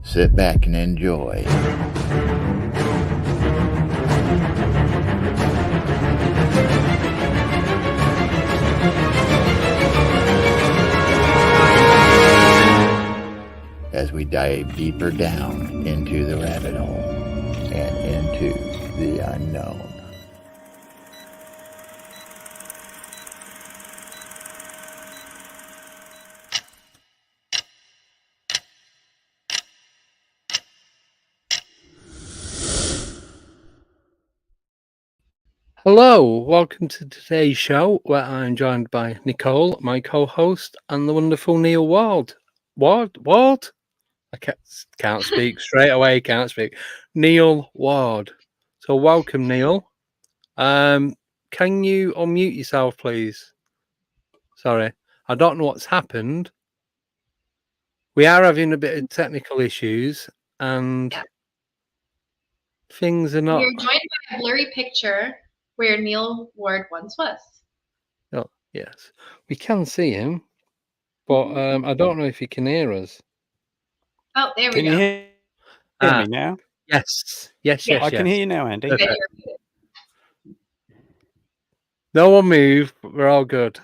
Sit back and enjoy. As we dive deeper down into the rabbit hole and into the unknown. Hello, welcome to today's show where I'm joined by Nicole, my co-host, and the wonderful Neil Ward. Ward? I can't speak straight away. Can't speak. Neil Ward. So welcome, Neil. Can you unmute yourself, please? Sorry, I don't know what's happened. We are having a bit of technical issues, and things are not. You're joined by a blurry picture where Neil Ward once was. Oh, yes, we can see him, but I don't know if he can hear us. Oh, there we Can go. you hear me now? Yes. I can hear you now, Andy. Okay. No one move. We're all good.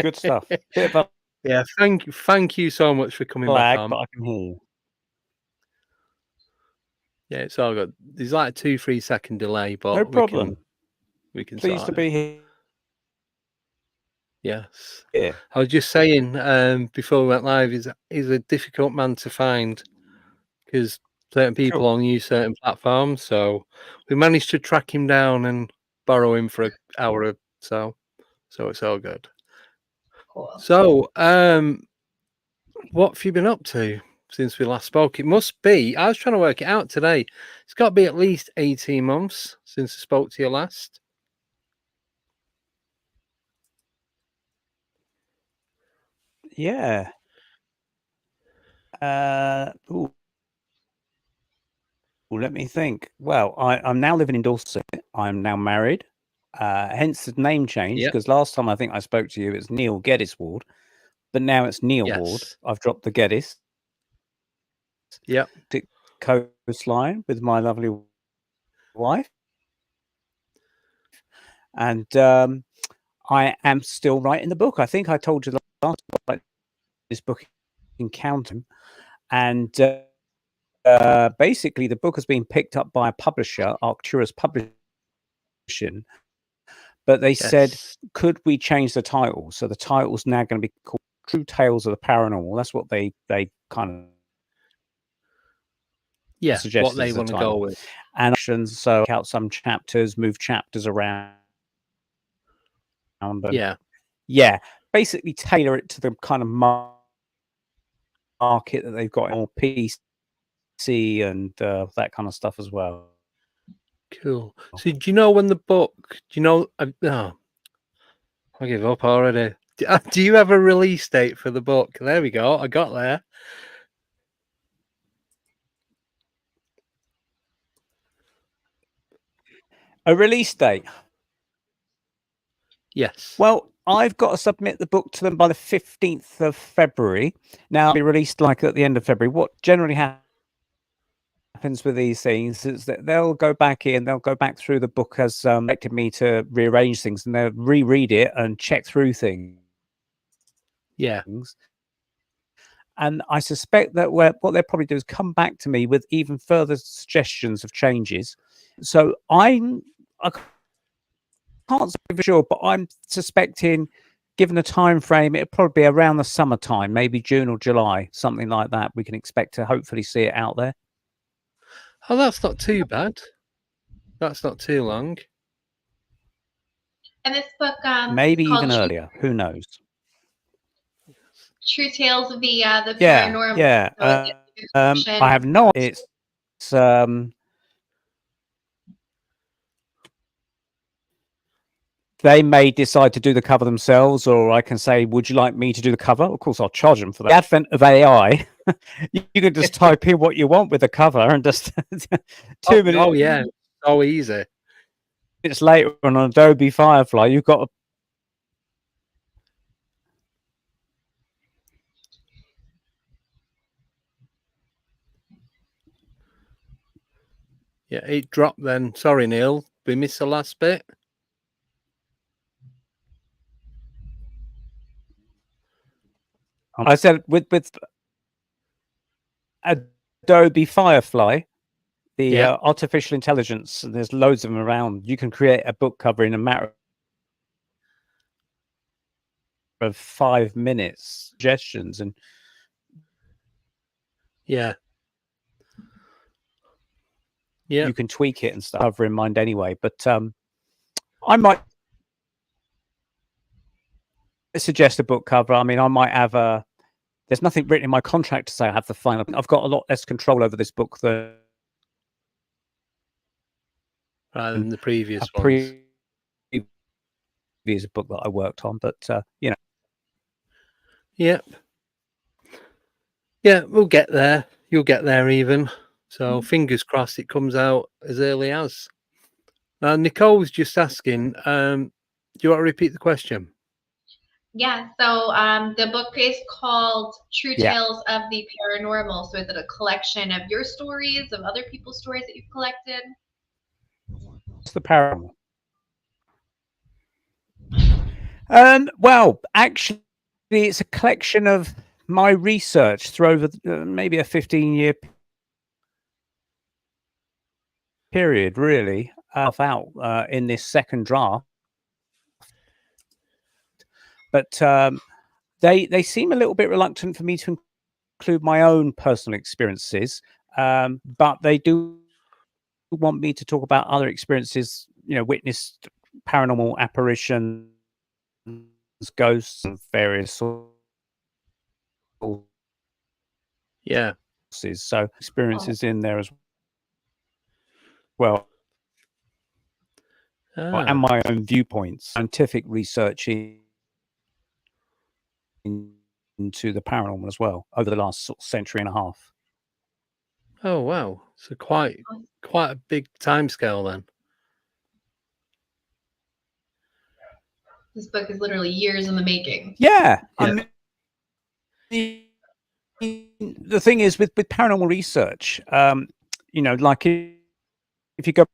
Good stuff. Bit of a Yeah, thank you so much for coming back lag, on. but I can hear you. Yeah, it's all good. There's like a 2-3 second delay, but No problem. We can Pleased to be here. Yes. Yeah. I was just saying before we went live, he's a difficult man to find because certain people on use certain platforms. So we managed to track him down and borrow him for an hour or so. So it's all good. Cool. So what have you been up to since we last spoke? It must be, I was trying to work it out today. It's got to be at least 18 months since I spoke to you last. Yeah. Let me think. Well, I'm now living in Dorset. I'm now married. Hence the name change, because last time I think I spoke to you, it's Neil Geddes Ward, but now it's Neil Ward. I've dropped the Geddes. Yep. Coastline with my lovely wife. And I am still writing the book. I think I told you last time this book Encounter. And basically the book has been picked up by a publisher, Arcturus Publishing, but they said, could we change the title? So the title's now going to be called True Tales of the Paranormal. That's what they kind of suggest what they want to go with. And so out some chapters, move chapters around. And, yeah, basically tailor it to the kind of market that they've got, more PC and that kind of stuff as well. Cool. So do you know when the book, do you know, I give up already. Do you have a release date for the book? There we go. I got there. A release date? Yes. Well, I've got to submit the book to them by the 15th of February. Now, it'll be released like at the end of February. What generally happens with these things is that they'll go back through the book as directed me to rearrange things, and they'll reread it and check through things. Yeah. And I suspect that what they'll probably do is come back to me with even further suggestions of changes. So I can't say for sure, but I'm suspecting, given a time frame, it'll probably be around the summertime, maybe June or July, something like that. We can expect to hopefully see it out there. Oh, that's not too bad. That's not too long. And this book, maybe even earlier. Who knows? True Tales of the Paranormal. Yeah. I have no. It's they may decide to do the cover themselves, or I can say, would you like me to do the cover? Of course, I'll charge them for that. The advent of AI You can just type in what you want with the cover, and just 2 minutes. Oh yeah, so easy. Minutes later on Adobe Firefly, you've got Yeah, it dropped then. Sorry, Neil. We missed the last bit. I said with Adobe Firefly, the artificial intelligence, and there's loads of them around. You can create a book cover in a matter of 5 minutes, suggestions, and yeah, you can tweak it and stuff. Cover in mind anyway. But I might suggest a book cover. I mean, I might have a. There's nothing written in my contract to say I have the final. I've got a lot less control over this book than rather than the previous ones. Previous book that I worked on, but you know. Yep. Yeah, we'll get there. You'll get there even. So fingers crossed it comes out as early as. Nicole was just asking, do you want to repeat the question? Yeah, so the book is called True Tales of the Paranormal. So is it a collection of your stories, of other people's stories that you've collected? What's the paranormal? Well, actually, it's a collection of my research through over maybe a 15-year period, really, out in this second draft. But they seem a little bit reluctant for me to include my own personal experiences, but they do want me to talk about other experiences, witnessed paranormal apparitions, ghosts, and various sorts. Yeah. So experiences in there as well. And my own viewpoints, scientific research into the paranormal as well over the last century and a half. Oh wow, so quite a big timescale then. This book is literally years in the making. Yeah. I mean, the thing is with paranormal research, like if you go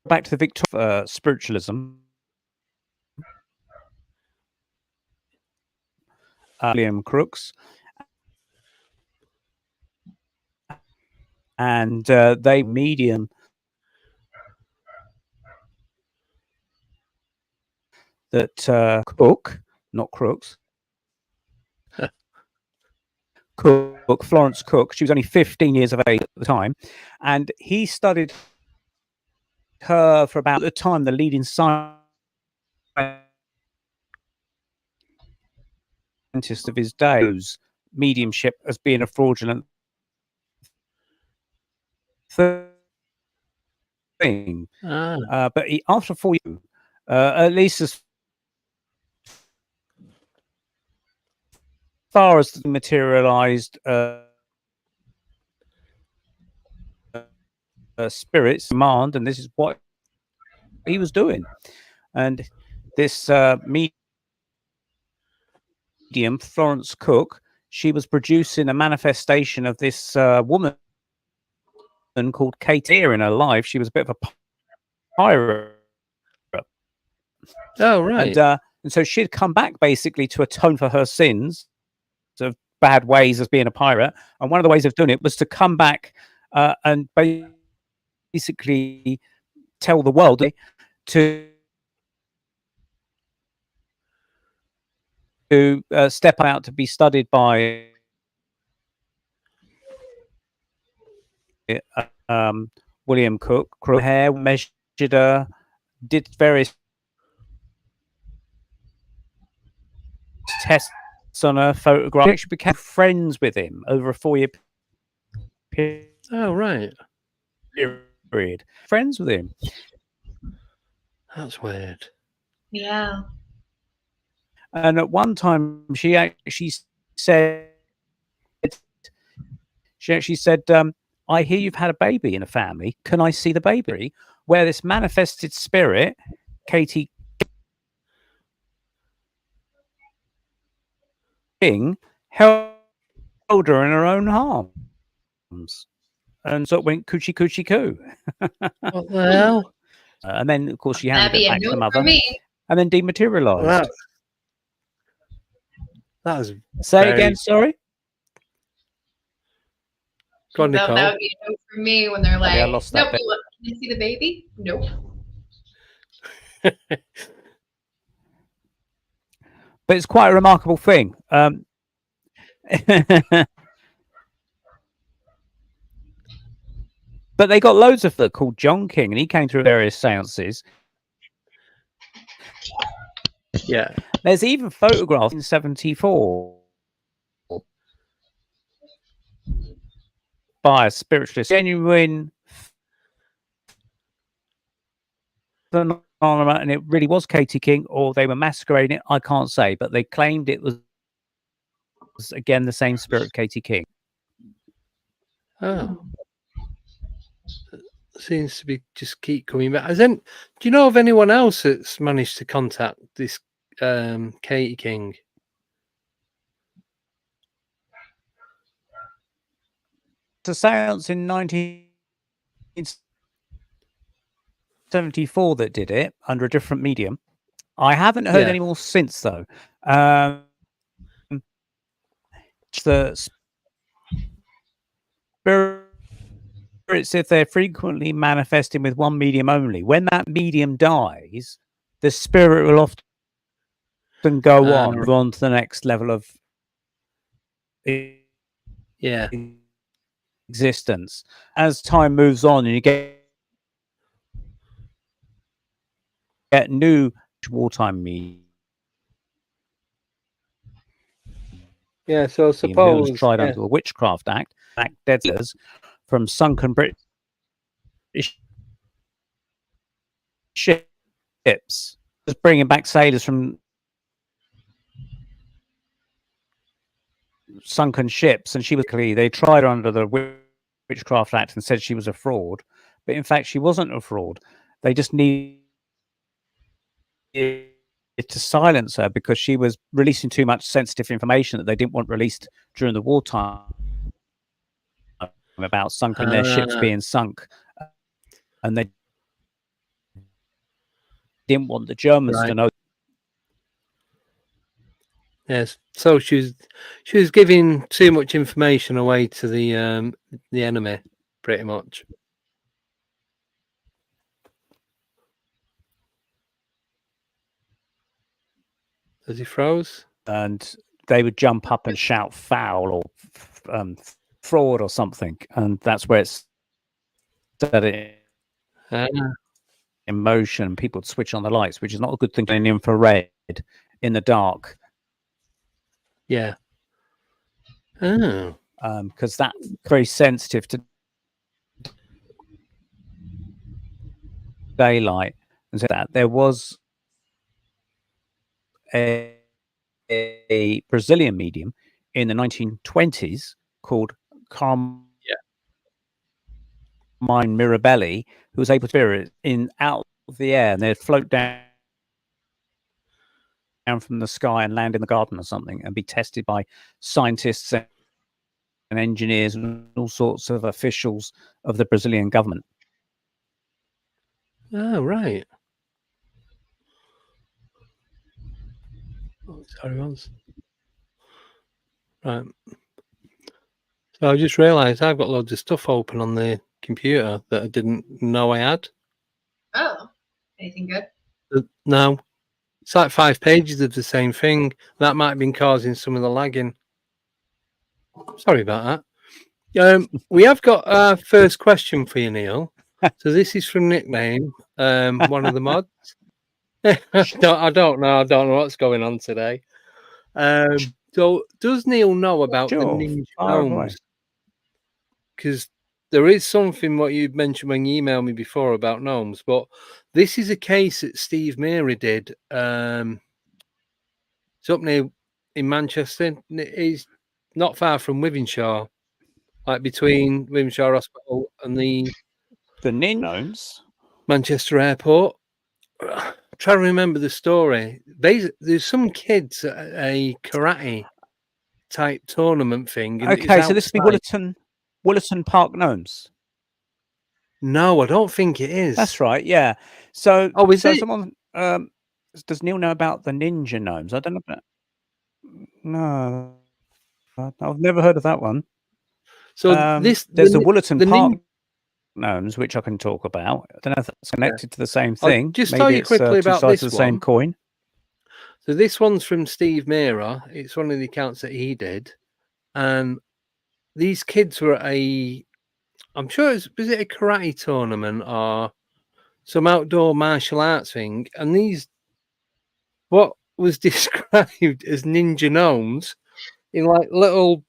back to the Victorian spiritualism, William Crookes, and they medium that Cook, not Crooks, Cook, Florence Cook. She was only 15 years of age at the time, and he studied her for about the time the leading scientist of his day, whose mediumship as being a fraudulent thing. But after 4 years, at least as far as the materialized spirits demand, and this is what he was doing. And this medium, Florence Cook, she was producing a manifestation of this woman called Kate Ear in her life. She was a bit of a pirate. Oh, right. And so she'd come back basically to atone for her sins of bad ways as being a pirate. And one of the ways of doing it was to come back and basically tell the world to step out to be studied by William Cook. Hair, measured her, did various tests on her, photograph. She actually became friends with him over a 4-year period. Oh, right. Friends with him. That's weird. Yeah. And at one time, she actually said She actually said, I hear you've had a baby in a family. Can I see the baby? Where this manifested spirit, Katie King, held her in her own arms. And so it went coochie coochie coo. What the hell? And then, of course, she That'd handed be it a back to the no for mother me. and then dematerialized. That was Say very- again, sorry? Go on, That Nicole. would be a no for me when they're like, I lost that nope, bit. can you see the baby? Nope. But it's quite a remarkable thing. But they got loads of that called John King, and he came through various seances. Yeah. There's even photographs in 1974 by a spiritualist, genuine phenomenon, and it really was Katie King, or they were masquerading it. I can't say, but they claimed it was again the same spirit, Katie King. Oh. Seems to be just keep coming back. Do you know of anyone else that's managed to contact this Katie King? It's a seance in 1974 that did it under a different medium. I haven't heard Yeah. any more since, though. The spirits, if they're frequently manifesting with one medium only, when that medium dies, the spirit will often go on to the next level of existence. As time moves on and you get new wartime medium. Yeah, so suppose tried under the Witchcraft Act, deaders from sunken British ships, just bringing back sailors from sunken ships, and she was clearly, they tried her under the Witchcraft Act and said she was a fraud, but in fact she wasn't a fraud. They just needed to silence her because she was releasing too much sensitive information that they didn't want released during the wartime about sunken their ships being sunk, and they didn't want the Germans to know. Yes, so she was giving too much information away to the enemy, pretty much. Has he froze? And they would jump up and shout foul or fraud or something, and that's where it's set it in motion. People would switch on the lights, which is not a good thing in infrared in the dark. Yeah. Oh. Because that's very sensitive to daylight, and so that there was a Brazilian medium in the 1920s called Carmine Mirabelli, who was able to spirit in out of the air, and they'd float down from the sky and land in the garden or something, and be tested by scientists and engineers and all sorts of officials of the Brazilian government. Oh, right. Oh, sorry, once. Right. So I just realised I've got loads of stuff open on the computer that I didn't know I had. Oh, anything good? No. It's like 5 pages of the same thing. That might have been causing some of the lagging. Sorry about that. We have got our first question for you, Neil. So this is from Nickname, one of the mods. I don't know what's going on today. So does Neil know about the ninja gnomes? Because there is something what you mentioned when you emailed me before about gnomes, but this is a case that Steve Mera did. It's up near in Manchester. He's not far from Wivenshaw. like between Wilmshire Hospital and the ninjas. Manchester Airport. I'm trying to remember the story. There's some kids at a karate type tournament thing. And Okay, so this would be Willerton Park Gnomes. No, I don't think it is. That's right. Yeah. So, is it? Someone does Neil know about the ninja gnomes? I don't know about. No, I've never heard of that one. So there's the Willerton Park gnomes, which I can talk about. I don't know if that's connected to the same thing. I'll just Maybe tell you it's quickly two about sides this of the same one. coin. So this one's from Steve Mera. It's one of the accounts that he did, and these kids were at I'm sure was it a karate tournament or some outdoor martial arts thing, and what was described as ninja gnomes in like little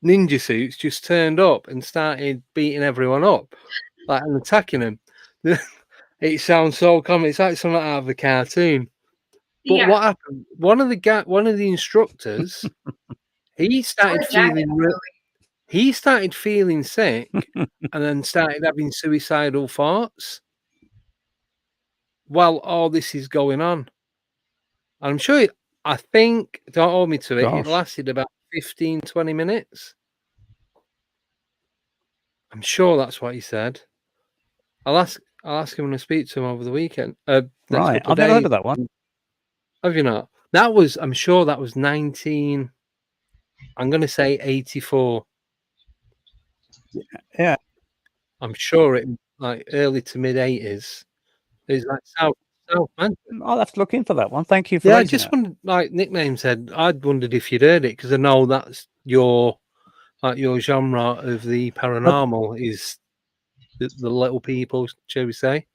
ninja suits just turned up and started beating everyone up, like and attacking them. It sounds so common. It's like something out of a cartoon. But what happened? One of the instructors, he started feeling sick, and then started having suicidal thoughts while all this is going on. I'm sure. I think, don't hold me to it. It lasted about 15-20 minutes. I'm sure that's what he said. I'll ask him when I speak to him over the weekend. Right, I've never heard of that one. Have you not? I'm sure that was 19. I'm going to say 84. Yeah. I'm sure it like early to mid 80s. It's like South Manchester. I'll have to look into that one. Thank you for I just wondered, like nickname said, I'd wondered if you'd heard it because I know that's your genre of the paranormal is the little people, shall we say?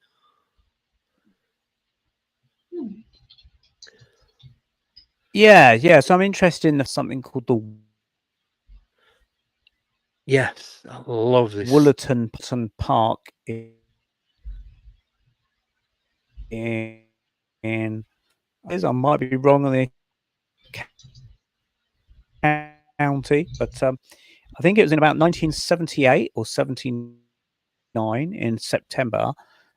Yeah. So I'm interested in something called the. Yes, I love this. Willerton Park in I might be wrong on the county, but I think it was in about 1978 or 79 in September.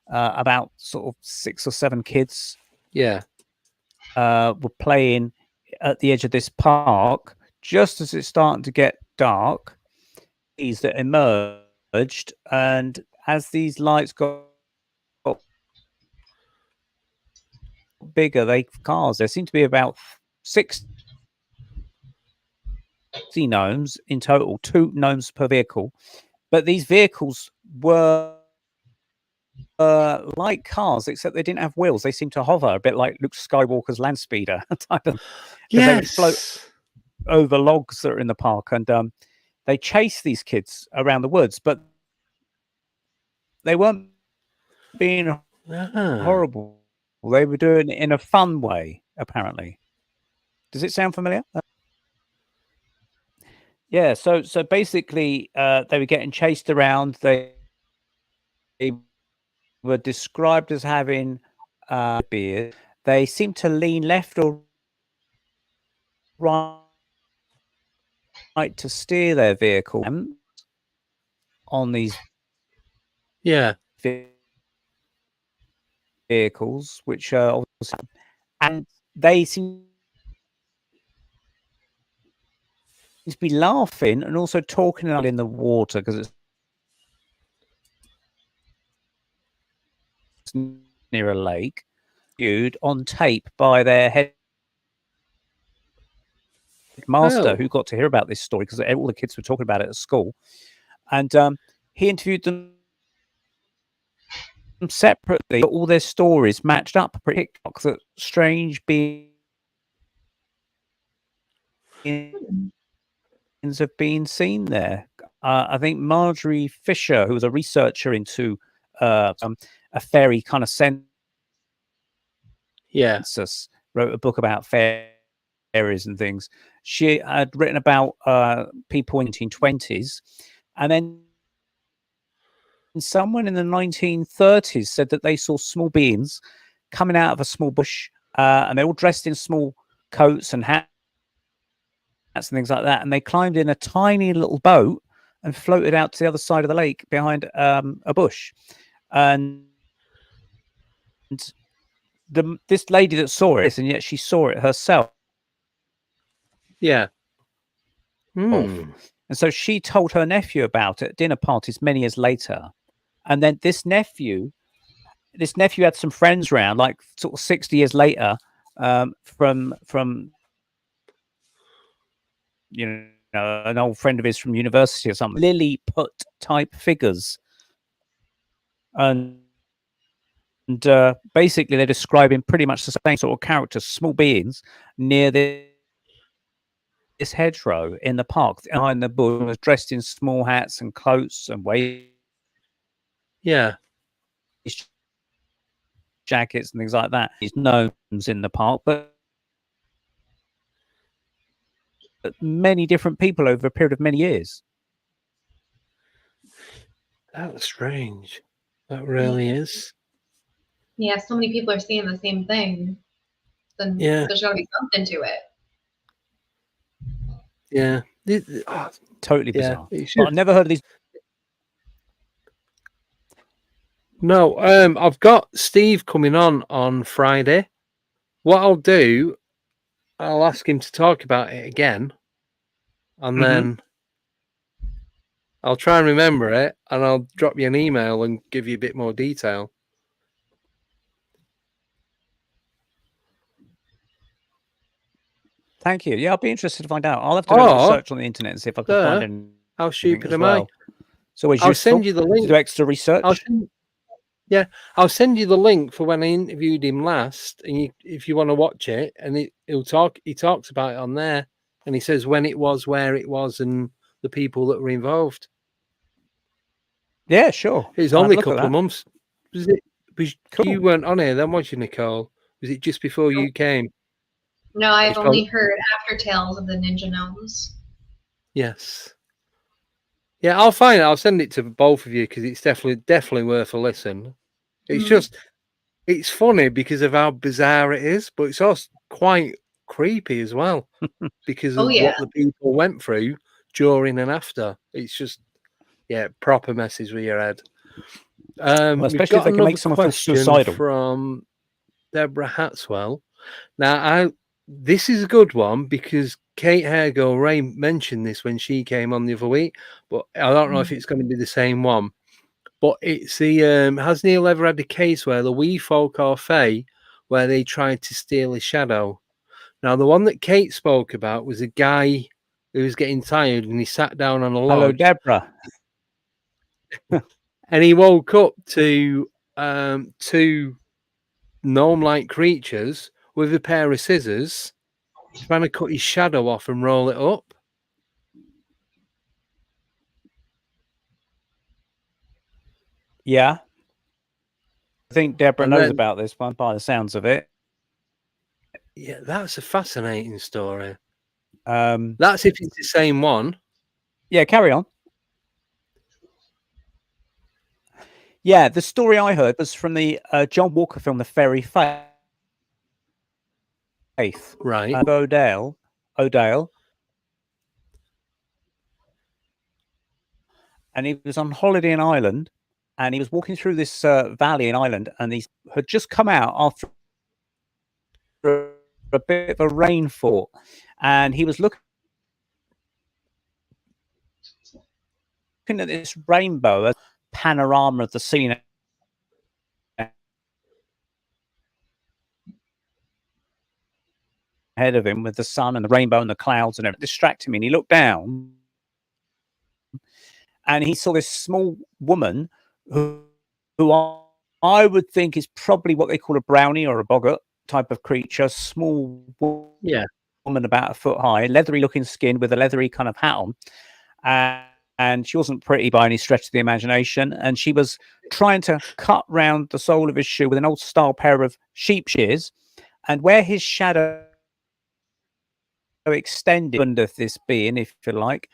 About sort of 6 or 7 kids, were playing at the edge of this park just as it's starting to get dark. These that emerged, and as these lights got bigger, there seem to be about 60 gnomes in total, 2 gnomes per vehicle, but these vehicles were like cars, except they didn't have wheels. They seemed to hover a bit like Luke Skywalker's land speeder type of, because they would float over logs that are in the park, and they chased these kids around the woods, but they weren't being horrible. They were doing it in a fun way, apparently. Does it sound familiar? Yeah, so basically, they were getting chased around. They were described as having beard. They seemed to lean left or right to steer their vehicle on these vehicles, which are obviously, and they seem to be laughing and also talking in the water because it's near a lake, viewed on tape by their headmaster, who got to hear about this story because all the kids were talking about it at school, and he interviewed them separately. All their stories matched up pretty quick. That strange beings have been seen there. I think Marjorie Fisher, who was a researcher into a fairy kind of census, wrote a book about fairies and things. She had written about people in the 1920s, and then someone in the 1930s said that they saw small beings coming out of a small bush, and they're all dressed in small coats and hats and things like that, and they climbed in a tiny little boat and floated out to the other side of the lake behind a bush. And this lady that saw it, and yet she saw it herself. Yeah. And so she told her nephew about it at dinner parties many years later. And then this nephew had some friends around, like sort of 60 years later, from an old friend of his from university or something, Lilliput type figures. And basically they're describing pretty much the same sort of characters, small beings near this hedgerow in the park behind the bush, was dressed in small hats and coats and jackets and things like that. These gnomes in the park, but many different people over a period of many years. That's strange. That really is. Yeah, so many people are seeing the same thing. Then there's got to be something to it. Yeah. Totally bizarre. But I've never heard of these. No, I've got Steve coming on Friday. What I'll do, I'll ask him to talk about it again, and then I'll try and remember it, and I'll drop you an email and give you a bit more detail. Thank you. Yeah, I'll be interested to find out. I'll have to do a search on the internet and see if I can find anything. How stupid am I? So I'll send you the link. To do extra research. I'll send you the link for when I interviewed him last, and if you want to watch it, and he talks about it on there, and he says when it was, where it was, and the people that were involved. Yeah, sure. It was only a couple of months. Was it? Cool. You weren't on here then, was you, Nicole? Was it just before you came? No, I've only heard after Tales of the Ninja Gnomes. Yes. Yeah, I'll find it. I'll send it to both of you because it's definitely worth a listen. It's it's funny because of how bizarre it is, but it's also quite creepy as well because of what the people went through during and after. It's just, proper messes with your head. Especially if they can make someone feel suicidal. From Deborah Hatswell. Now, this is a good one because Kate Hairgo Ray mentioned this when she came on the other week, but I don't know if it's going to be the same one. But it's the has Neil ever had a case where the wee folk or fae where they tried to steal a shadow? Now, the one that Kate spoke about was a guy who was getting tired and he sat down on a log. Hello, Deborah. And he woke up to two gnome-like creatures with a pair of scissors trying to cut his shadow off and roll it up. Yeah. I think Deborah knows about this one by the sounds of it. Yeah, that's a fascinating story. That's if it's the same one. Yeah, carry on. Yeah, the story I heard was from the John Walker film, The Fairy Faith. Right. O'Dale. And he was on holiday in Ireland, and he was walking through this valley in Ireland, and he had just come out after a bit of a rainfall, and he was looking at this rainbow, a panorama of the scene ahead of him with the sun and the rainbow and the clouds and everything distracting me. And he looked down and he saw this small woman who I would think is probably what they call a brownie or a boggart type of creature, small woman about a foot high, leathery looking skin with a leathery kind of hat on. And she wasn't pretty by any stretch of the imagination. And she was trying to cut round the sole of his shoe with an old style pair of sheep shears. And where his shadow extended under this being, if you like,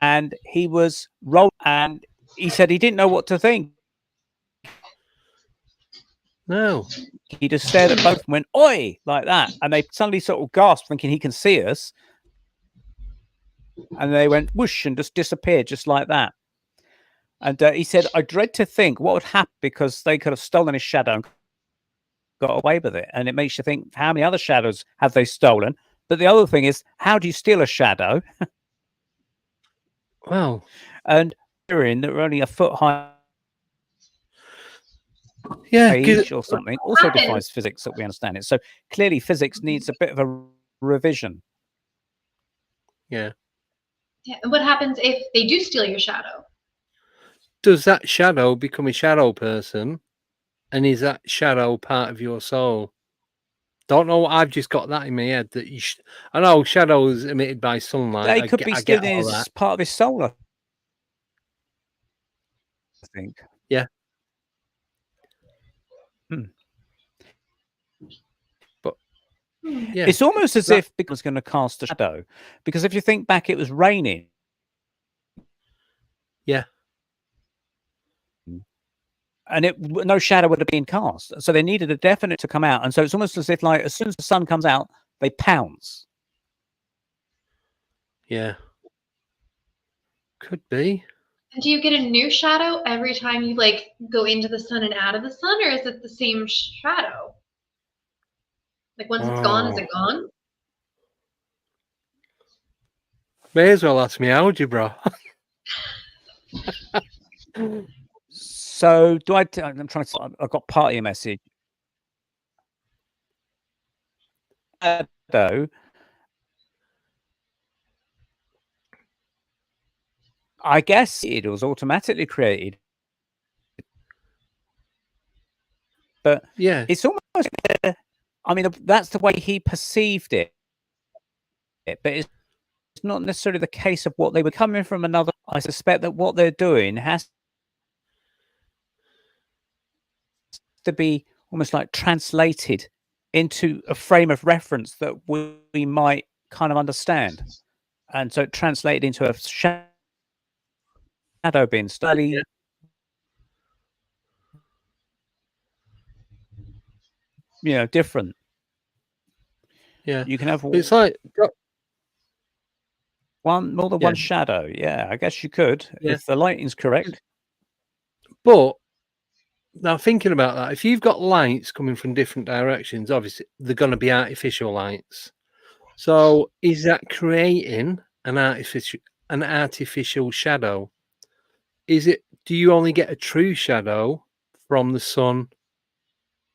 and he was rolled, and he said he didn't know what to think. No. He just stared at both and went, "Oi!" like that. And they suddenly sort of gasped, thinking he can see us. and they went whoosh and just disappeared just like that. And he said, I dread to think what would happen, because they could have stolen his shadow and got away with it. And it makes you think, how many other shadows have they stolen? But the other thing is, how do you steal a shadow? Well, And that were only a foot high yeah, each or something also happens? defies physics that we understand it. So clearly physics needs a bit of a revision. yeah. Yeah. And what happens if they do steal your shadow? Does that shadow become a shadow person? And is that shadow part of your soul? Don't know. I've just got that in my head that I know shadows emitted by sunlight. They could be I get stealing all his that. part of his soul, I think. Yeah. But yeah, it's almost as if because going to cast a shadow, because if you think back, it was raining. Yeah. And no shadow would have been cast, so they needed a definite to come out. And so it's almost as if, like, as soon as the sun comes out, they pounce. Yeah. Could be. And do you get a new shadow every time you like go into the sun and out of the sun, or is it the same shadow? Like once it's gone, is it gone? May as well ask me algebra. So do I? I'm trying to. I've got part of your message. Shadow. I guess it was automatically created, but Yeah. it's almost. I mean, that's the way he perceived it. But it's not necessarily the case of what they were coming from another. I suspect that what they're doing has to be almost like translated into a frame of reference that we might kind of understand. And so translated into a shadow being slightly different. Yeah. You can have It's like more than one shadow. Yeah, I guess you could if the lighting's correct. But now thinking about that, if you've got lights coming from different directions, obviously they're going to be artificial lights. So is that creating an artificial shadow? Is it? Do you only get a true shadow from the sun,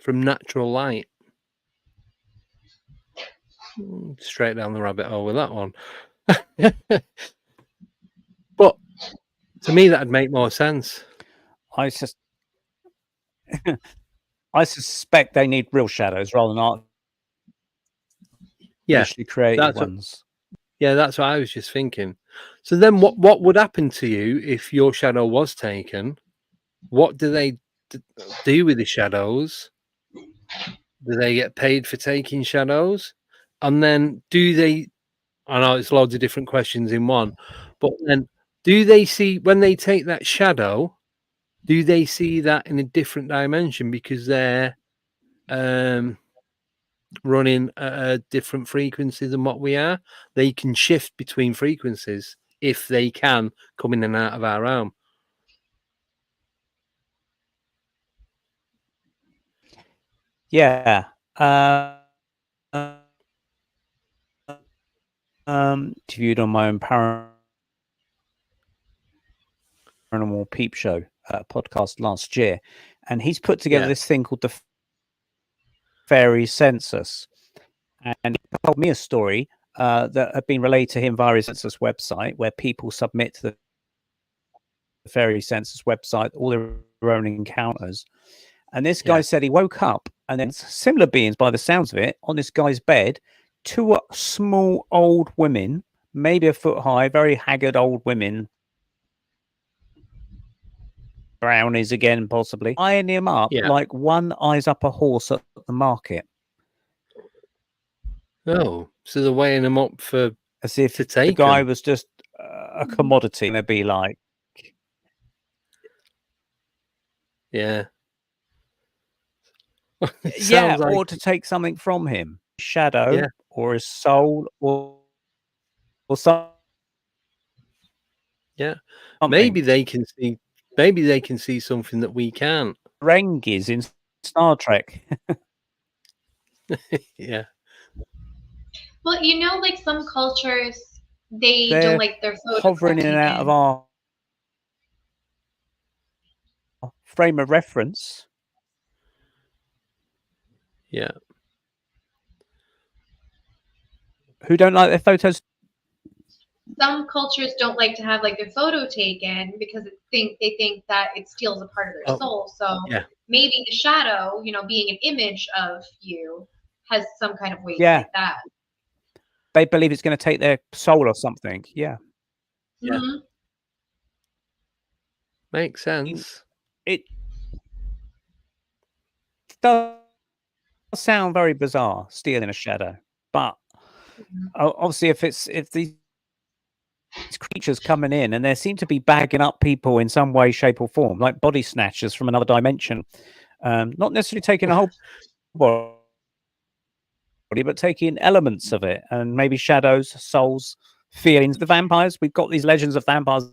from natural light? Straight down the rabbit hole with that one. But to me, that'd make more sense. I suspect they need real shadows rather than artificially created ones. That's what I was just thinking. So then what would happen to you if your shadow was taken? What do they do with the shadows? Do they get paid for taking shadows? And then do they, I know it's loads of different questions in one, but then do they see, when they take that shadow, do they see that in a different dimension because they're running at different frequencies than what we are? They can shift between frequencies if they can come in and out of our realm. Yeah. Interviewed on my own Paranormal Peep Show podcast last year, and he's put together this thing called the Faeries census, and he told me a story that had been relayed to him via his census website, where people submit to the Faeries census website all their own encounters. And this guy said he woke up and then similar beings, by the sounds of it, on this guy's bed, two small old women, maybe a foot high, very haggard old women, brownies again, possibly, eyeing him up like one eyes up a horse at the market. Oh, so they're weighing him up for as if to take the guy him. was just a commodity. And they'd be like, yeah, yeah, like... or to take something from him, shadow or his soul or something Yeah. Something. Maybe they can see. Maybe they can see something that we can't. Rengis in Star Trek. Yeah. Well, you know, like some cultures, they don't They're like their photos hovering in and out of our frame of reference. Yeah. Who don't like their photos? Some cultures don't like to have like their photo taken because they think that it steals a part of their Oh, soul. So yeah. maybe the shadow, you know, being an image of you, has some kind of weight Yeah. like that. They believe it's going to take their soul or something. Yeah. Yeah. Mhm. Makes sense. It does sound very bizarre, stealing a shadow, but Mhm. obviously, if these creatures coming in and they seem to be bagging up people in some way, shape, or form, like body snatchers from another dimension, not necessarily taking a whole body, but taking elements of it, and maybe shadows, souls, feelings. The vampires, we've got these legends of vampires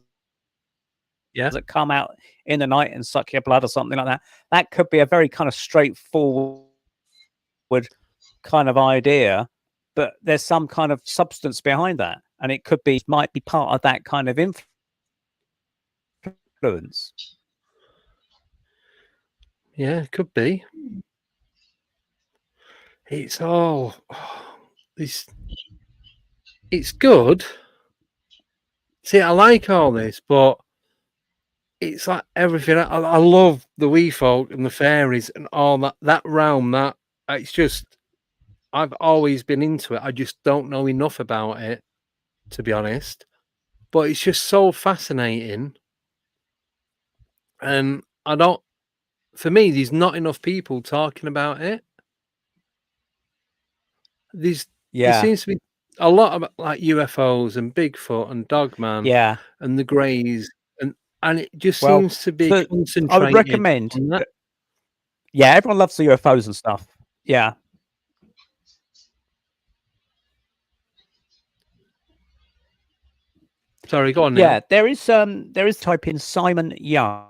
Yeah. that come out in the night and suck your blood or something like that. That could be a very kind of straightforward kind of idea, but there's some kind of substance behind that, and it might be part of that kind of influence. Yeah, it could be. It's all. It's good. See, I like all this, but it's like everything. I love the wee folk and the fairies and all that realm. That it's just. I've always been into it. I just don't know enough about it, to be honest. But it's just so fascinating, and I don't. For me, there's not enough people talking about it. There Yeah, seems to be a lot of like UFOs and Bigfoot and Dogman yeah. and the Greys, and it just Well, seems to be I would concentrated recommend. on that. Yeah, everyone loves the UFOs and stuff. Yeah, Sorry, go on, yeah. Neil. There is type in Simon Young.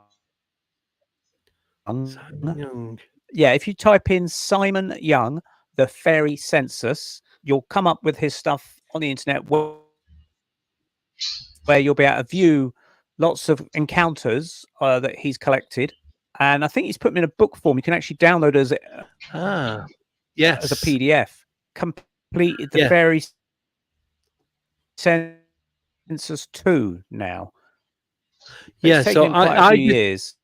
Simon Young. Yeah, if you type in Simon Young, the fairy census, you'll come up with his stuff on the internet where you'll be able to view lots of encounters that he's collected. And I think he's put them in a book form. You can actually download as a Yes. PDF. Completed the Yeah. fairy census 2 now. Yeah. It's taken So him quite a few years.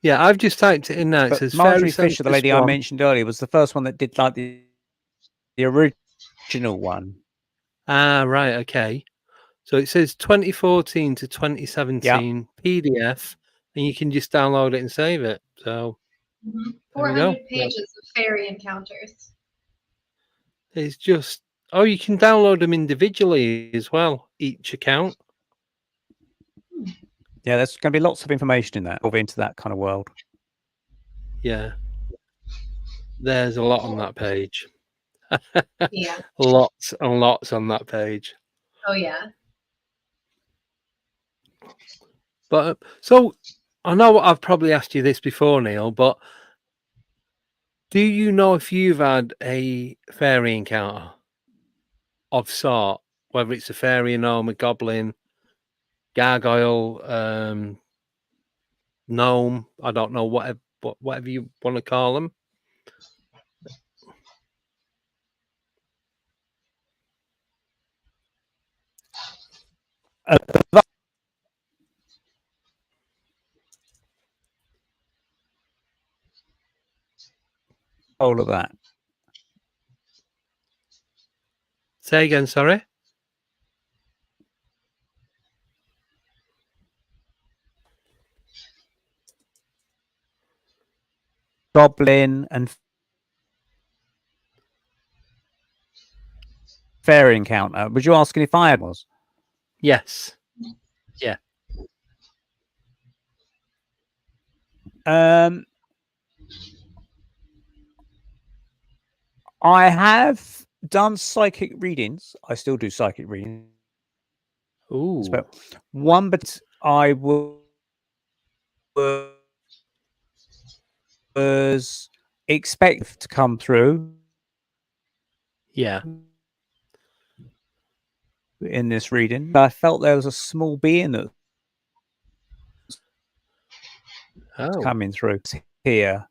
Yeah, I've just typed it in now. It But says Marjorie Fairy Fisher, the Census lady I 1. mentioned earlier, was the first one that did like the original one. Ah, right. Okay. So it says 2014 to 2017 PDF, and you can just download it and save it. So Mhm. there we go. 400 pages of fairy encounters. It's just you can download them individually as well, each account. Yeah, there's going to be lots of information in that, into that kind of world. Yeah. There's a lot on that page. Yeah. Lots and lots on that page. Oh yeah. But so I know I've probably asked you this before, Neil, but do you know if you've had a fairy encounter of sort, whether it's a fairy, a gnome, a goblin, gargoyle, gnome, I don't know, whatever you want to call them? All of that. Say again, sorry. Goblin and fairy encounter. Was you asking if I had was? Yes. Yeah. I have done psychic readings. I still do psychic readings. Ooh. But one, but I was expected to come through Yeah. in this reading. I felt there was a small being that was Oh. coming through here,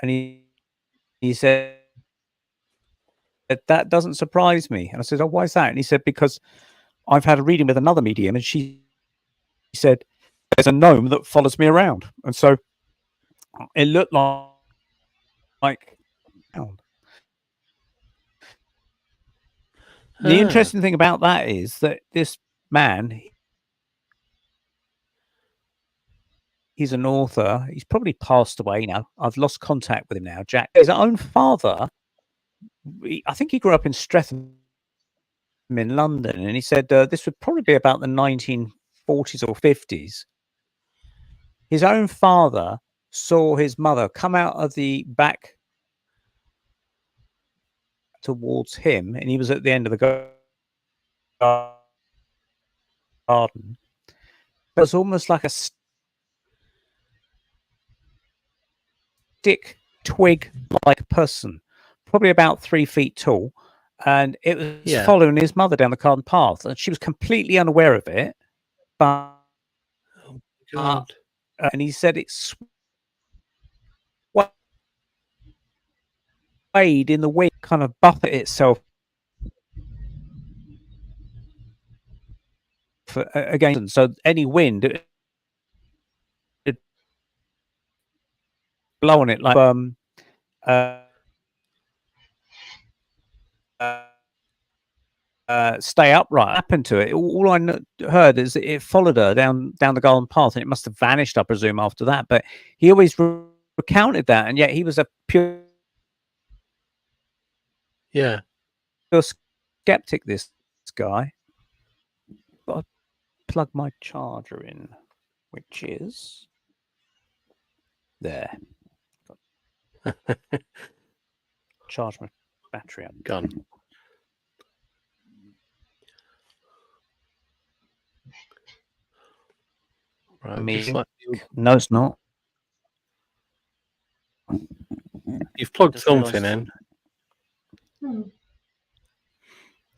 and he said, that doesn't surprise me. And I said, oh, why is that? And he said, because I've had a reading with another medium, and she said, there's a gnome that follows me around. And so it looked like the interesting thing about that is that this man, he's an author. He's probably passed away now. I've lost contact with him now. Jack, his own father, I think he grew up in Streatham in London, and he said this would probably be about the 1940s or 50s. His own father saw his mother come out of the back towards him, and he was at the end of the garden. It was almost like a stick twig like person, probably about 3 feet tall, and it was following his mother down the garden path, and she was completely unaware of it. But and he said it swayed in the wind, kind of buffeted itself again. So any wind it blow on it like stay upright. Happened to it. All I heard is that it followed her down the garden path, and it must have vanished, I presume, after that. But he always recounted that, and yet he was a pure skeptic. This guy. Got to plug my charger in, which is there. Charge my battery up. Gone. Right. No, it's not. You've plugged something in.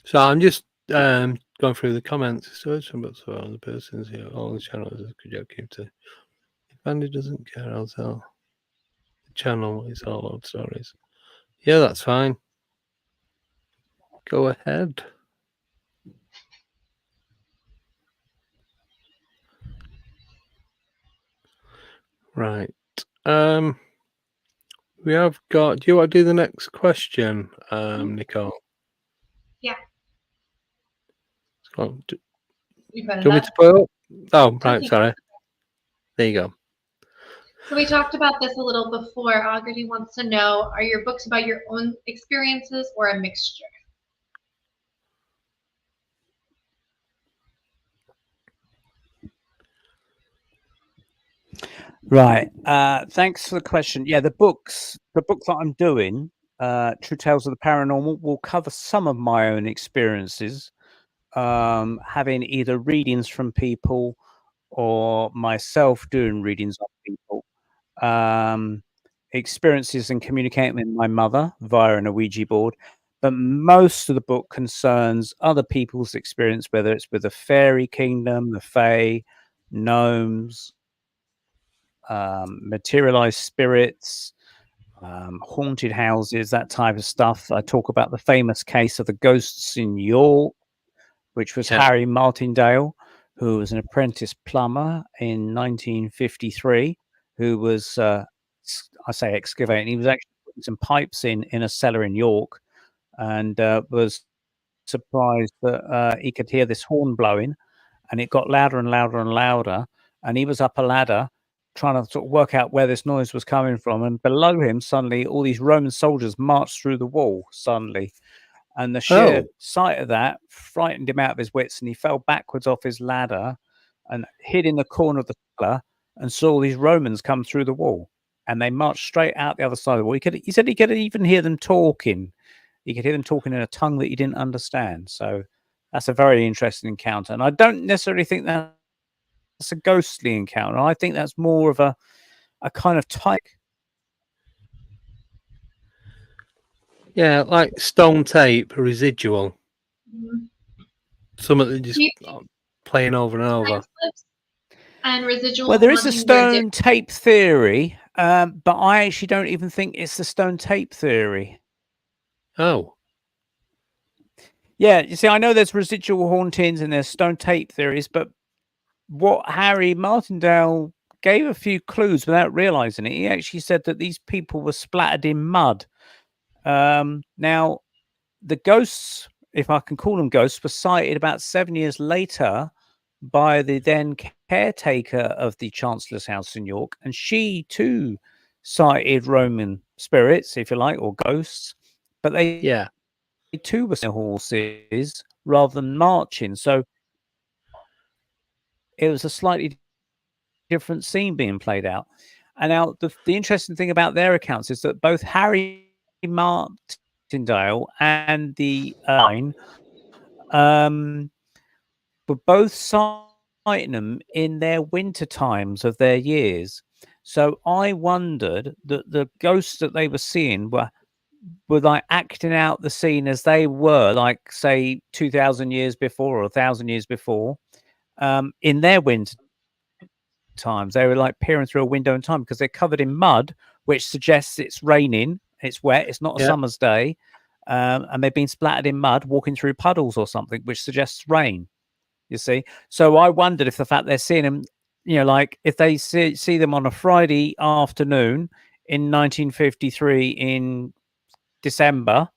So I'm just going through the comments. So the persons here, all the channels is joking to. If Andy doesn't care, I'll tell the channel is all old stories. Yeah, that's fine. Go ahead. Right. We have got. Do you want to do the next question, Nicole? Yeah. Do you want me to put it up? Oh, right. Sorry. There you go. So we talked about this a little before. Agarty wants to know, are your books about your own experiences or a mixture? Right. Thanks for the question. Yeah, the book that I'm doing, True Tales of the Paranormal, will cover some of my own experiences, having either readings from people or myself doing readings on people, experiences and communicating with my mother via an Ouija board. But most of the book concerns other people's experience, whether it's with the fairy kingdom, the fae, gnomes, materialized spirits, haunted houses, that type of stuff. I talk about the famous case of the ghosts in York, which was Harry Martindale, who was an apprentice plumber in 1953, who was, I say excavating, he was actually putting some pipes in a cellar in York, and was surprised that he could hear this horn blowing, and it got louder and louder and louder, and he was up a ladder trying to sort of work out where this noise was coming from, and below him suddenly all these Roman soldiers marched through the wall suddenly, and the sheer sight of that frightened him out of his wits, and he fell backwards off his ladder and hid in the corner of the cellar and saw these Romans come through the wall, and they marched straight out the other side of the wall. He said he could even hear them talking. He could hear them talking in a tongue that he didn't understand. So That's a very interesting encounter, and I don't necessarily think that's a ghostly encounter. I think that's more of a kind of type. Yeah, like stone tape, residual. Mhm. Something that just Do you playing over and time over. slips and residual Well, there is a haunting were stone tape theory, but I actually don't even think it's the stone tape theory. Oh, Yeah, you see, I know there's residual hauntings and there's stone tape theories, but what Harry Martindale gave a few clues without realizing it. He actually said that these people were splattered in mud. Now, the ghosts, if I can call them ghosts, were sighted about 7 years later by the then caretaker of the Chancellor's House in York, and she too sighted Roman spirits, if you like, or ghosts, but they yeah, too were horses rather than marching. So it was a slightly different scene being played out. And now the interesting thing about their accounts is that both Harry Martindale and the line were both sighting them in their winter times of their years. So I wondered that the ghosts that they were seeing were like acting out the scene as they were, like say 2,000 years before or 1,000 years before, in their winter times. They were like peering through a window in time because they're covered in mud, which suggests it's raining, it's wet, it's not a yeah, summer's day, and they've been splattered in mud walking through puddles or something, which suggests rain. You see, so I wondered if the fact they're seeing them, like if they see them on a Friday afternoon in 1953 in December,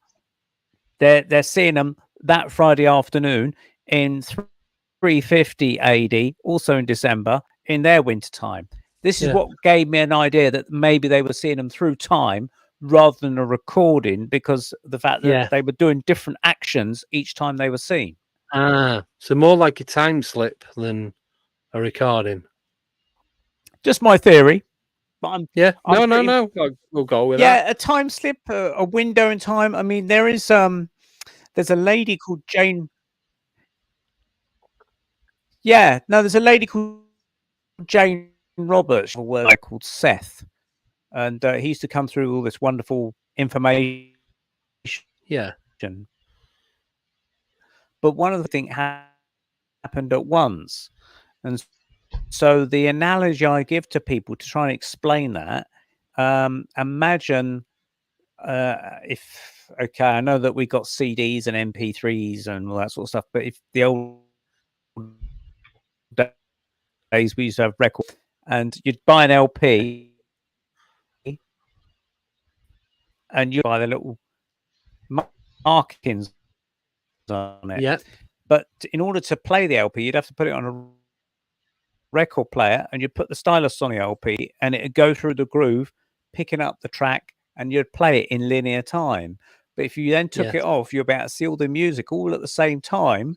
they're seeing them that Friday afternoon in 350 AD, also in December, in their winter time. This is yeah, what gave me an idea that maybe they were seeing them through time rather than a recording, because the fact that yeah. they were doing different actions each time they were seen. Ah, so more like a time slip than a recording. Just my theory, but Yeah, I'm pretty, no. We'll go with that. yeah, a time slip, a window in time. I mean, there's a lady called Jane. Yeah, no, there's a lady called Jane Roberts, a word called Seth, and he used to come through all this wonderful information. Yeah, But one of the things happened at once, and so the analogy I give to people to try and explain that, imagine if, okay, I know that we got CDs and MP3s and all that sort of stuff, but if the old days we used to have records, and you'd buy an LP and you buy the little markings on it. yeah, But in order to play the LP, you'd have to put it on a record player, and you'd put the stylus on the LP, and it'd go through the groove, picking up the track, and you'd play it in linear time. But if you then took yes, it off, you're about to see all the music all at the same time,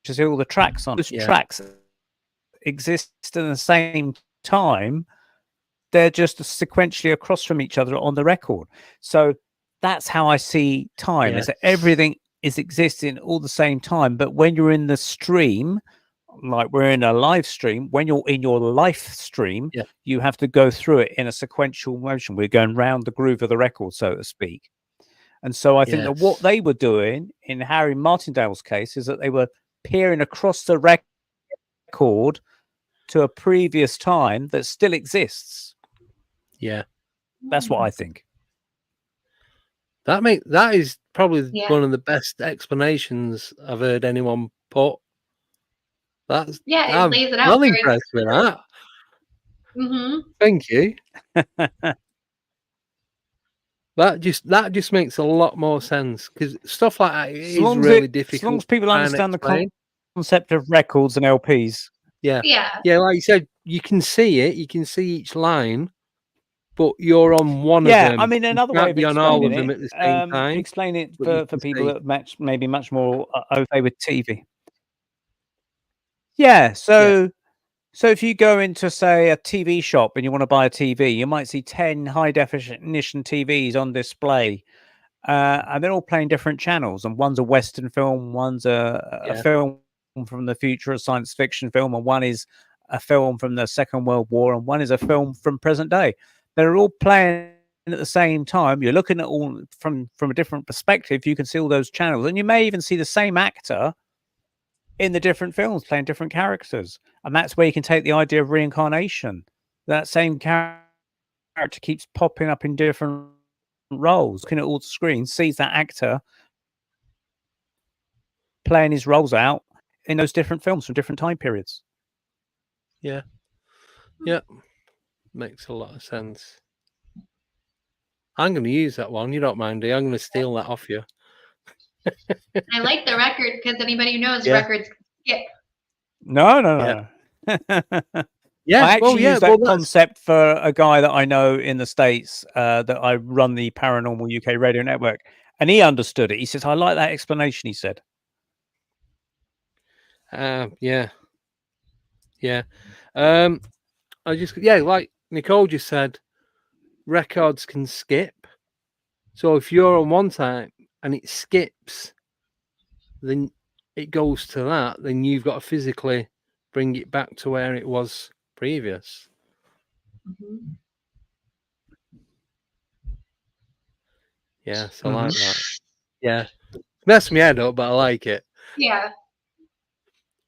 to see all the tracks on. Those yeah, tracks exist at the same time. They're just sequentially across from each other on the record. So that's how I see time, yeah, is that everything is existing all the same time. But when you're in the stream, like we're in a live stream, when you're in your life stream, yeah, you have to go through it in a sequential motion. We're going round the groove of the record, so to speak. And so I think that what yes, they were doing in Harry Martindale's case is that they were peering across the record to a previous time that still exists. yeah. That's what I think. That is probably Yeah. one of the best explanations I've heard anyone put. That's Yeah, it I'm lays it out well very impressed with that. Mm-hmm. Thank you. That just makes a lot more sense, because stuff like that As is long as really as difficult long as to people try and understand the explain. concept of records and LPs. Yeah, Yeah. yeah. Like you said, you can see it. You can see each line, but you're on one of Yeah, them. I mean, You another way can't of be on all explaining of them it, at the same time. explain it But you for can people see. that maybe much more okay with TV. Yeah, Yeah, so if you go into, say, a TV shop and you want to buy a TV, you might see 10 high definition TVs on display, and they're all playing different channels. And one's a Western film, one's a film from the future, a science fiction film, and one is a film from the Second World War, and one is a film from present day. They're all playing at the same time. You're looking at all from a different perspective. You can see all those channels, and you may even see the same actor in the different films playing different characters. And that's where you can take the idea of reincarnation. That same character keeps popping up in different roles, looking at all the screens, sees that actor playing his roles out in those different films from different time periods. Yeah. Makes a lot of sense. I'm going to use that one. You don't mind, do you? I'm going to steal that off you. I like the record because anybody who knows records skip. No. Yeah, I actually use that concept for a guy that I know in the States that I run the Paranormal UK radio network, and he understood it. He says, I like that explanation, he said. Yeah. Like Nicole just said, records can skip. So if you're on one time and it skips, then it goes to that, then you've got to physically bring it back to where it was previous. Mm-hmm. Yeah, so I like that. Yeah. Messed me head up, but I like it. Yeah.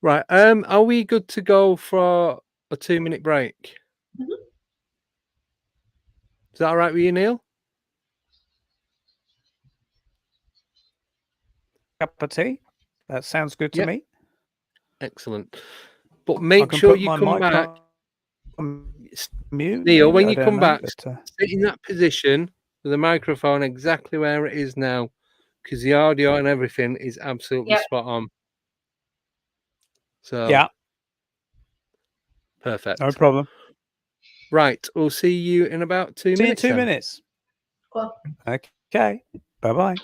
Right. Are we good to go for a 2-minute break? Mm-hmm. Is that all right with you, Neil? Cup of tea? That sounds good to me. Excellent. But make sure you come back. Mute. Neil, when you come back, sit in that position with the microphone exactly where it is now, because the audio and everything is absolutely spot on. So perfect. No problem. Right, we'll see you in about 2 minutes. See you in 2 minutes. Cool. Okay. Bye-bye.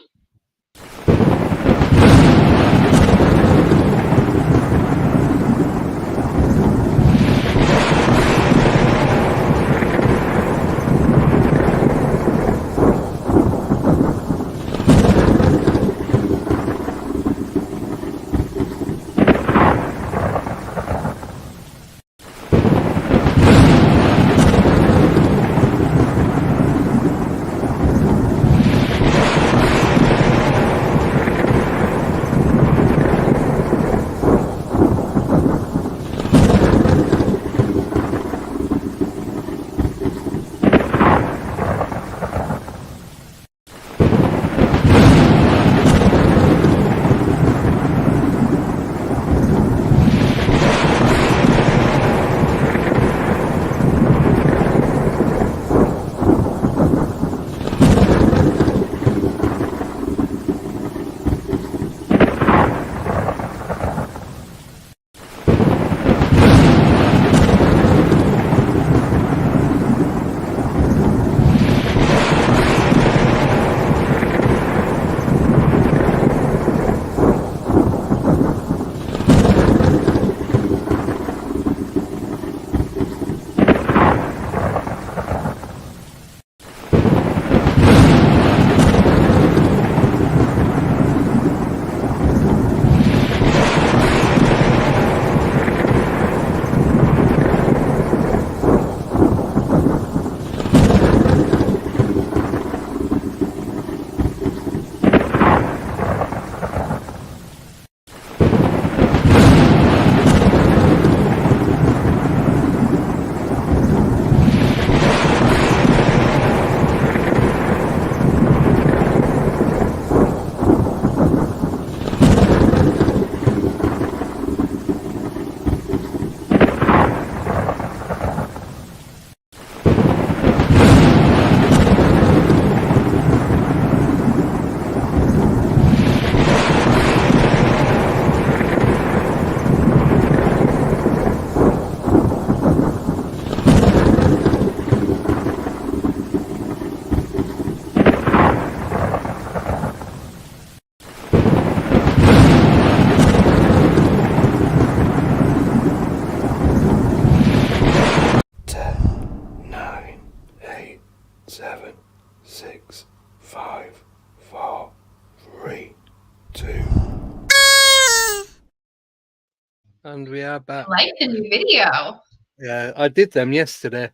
And we are back. I like the new video. Yeah, I did them yesterday.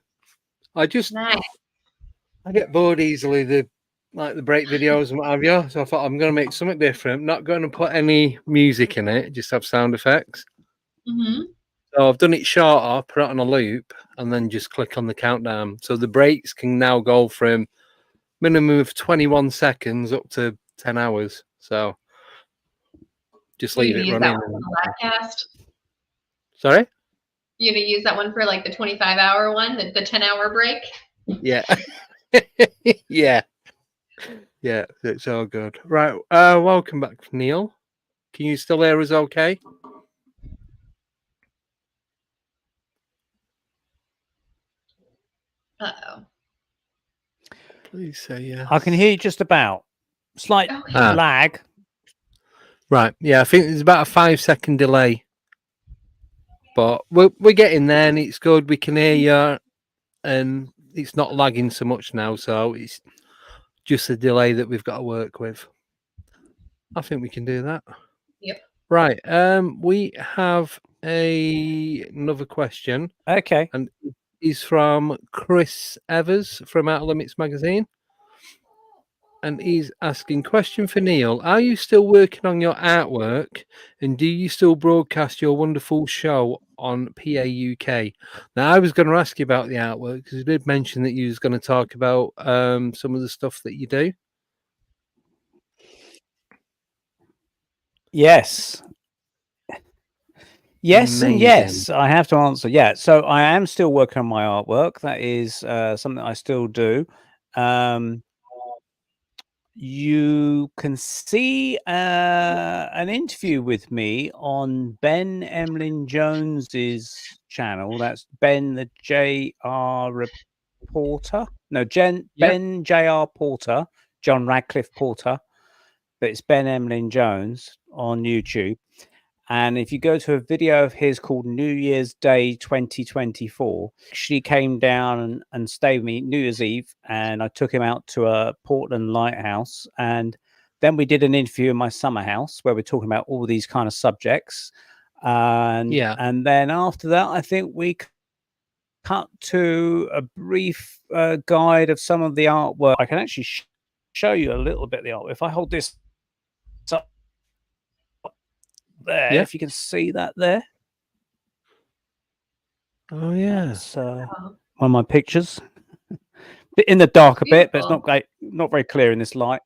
I Nice. get bored easily, the break videos and what have you. So I thought I'm going to make something different. Not going to put any music in it, just have sound effects. Mm-hmm. So I've done it shorter, put it on a loop, and then just click on the countdown. So the breaks can now go from minimum of 21 seconds up to 10 hours. So just You're leave gonna it use running. that one for the podcast? Sorry? You're gonna use that one for like the 25-hour one, the 10-hour break? Yeah. Yeah. Yeah, it's all good. Right. Welcome back, Neil. Can you still hear us okay? Uh-oh. Please say yes. I can hear you just about. Slight Okay. lag. Right. Yeah, I think there's about a 5-second delay. But we're getting there and it's good. We can hear you and it's not lagging so much now. So it's just a delay that we've got to work with. I think we can do that. Yep. Right. We have another question. Okay. And it's from Chris Evers from Outer Limits magazine. And he's asking, question for Neil. Are you still working on your artwork? And do you still broadcast your wonderful show on PA UK? Now, I was going to ask you about the artwork because you did mention that you was going to talk about some of the stuff that you do. Yes. Yes Amazing. and yes. I have to answer. Yeah. So I am still working on my artwork. That is something I still do. You can see an interview with me on Ben Emlyn Jones's channel. That's Ben the JR Reporter. No, Ben JR Porter, John Radcliffe Porter. But it's Ben Emlyn Jones on YouTube. And if you go to a video of his called New Year's Day 2024, she came down and stayed with me New Year's Eve, and I took him out to a Portland lighthouse. And then we did an interview in my summer house where we're talking about all these kind of subjects. And then after that, I think we cut to a brief guide of some of the artwork. I can actually show you a little bit of the artwork. If I hold this up there, if you can see that there. Oh yeah, that's one of my pictures. Bit in the dark a bit, but it's not very clear in this light.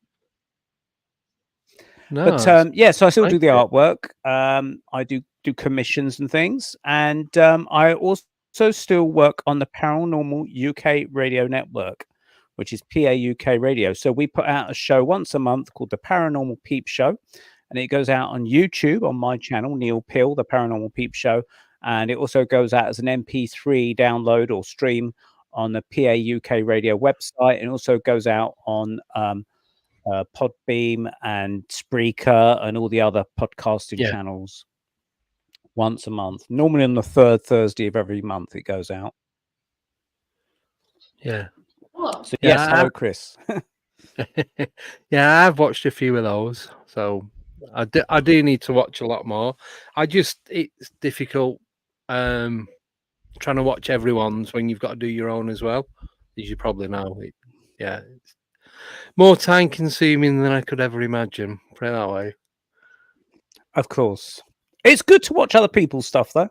No, but yeah, so I still do the artwork. I do commissions and things, and I also still work on the Paranormal UK Radio Network, which is PA UK Radio. So we put out a show once a month called the Paranormal Peep Show. And it goes out on YouTube on my channel, Neil Peel, the Paranormal Peep Show. And it also goes out as an MP3 download or stream on the PA UK Radio website. And also goes out on Podbeam and Spreaker and all the other podcasting channels once a month. Normally on the third Thursday of every month it goes out. Yeah. Cool. So yes, hello, Chris. Yeah, I've watched a few of those. So I do need to watch a lot more. It's difficult trying to watch everyone's when you've got to do your own as well, as you probably know. It's more time consuming than I could ever imagine. Put it that way. Of course. It's good to watch other people's stuff though.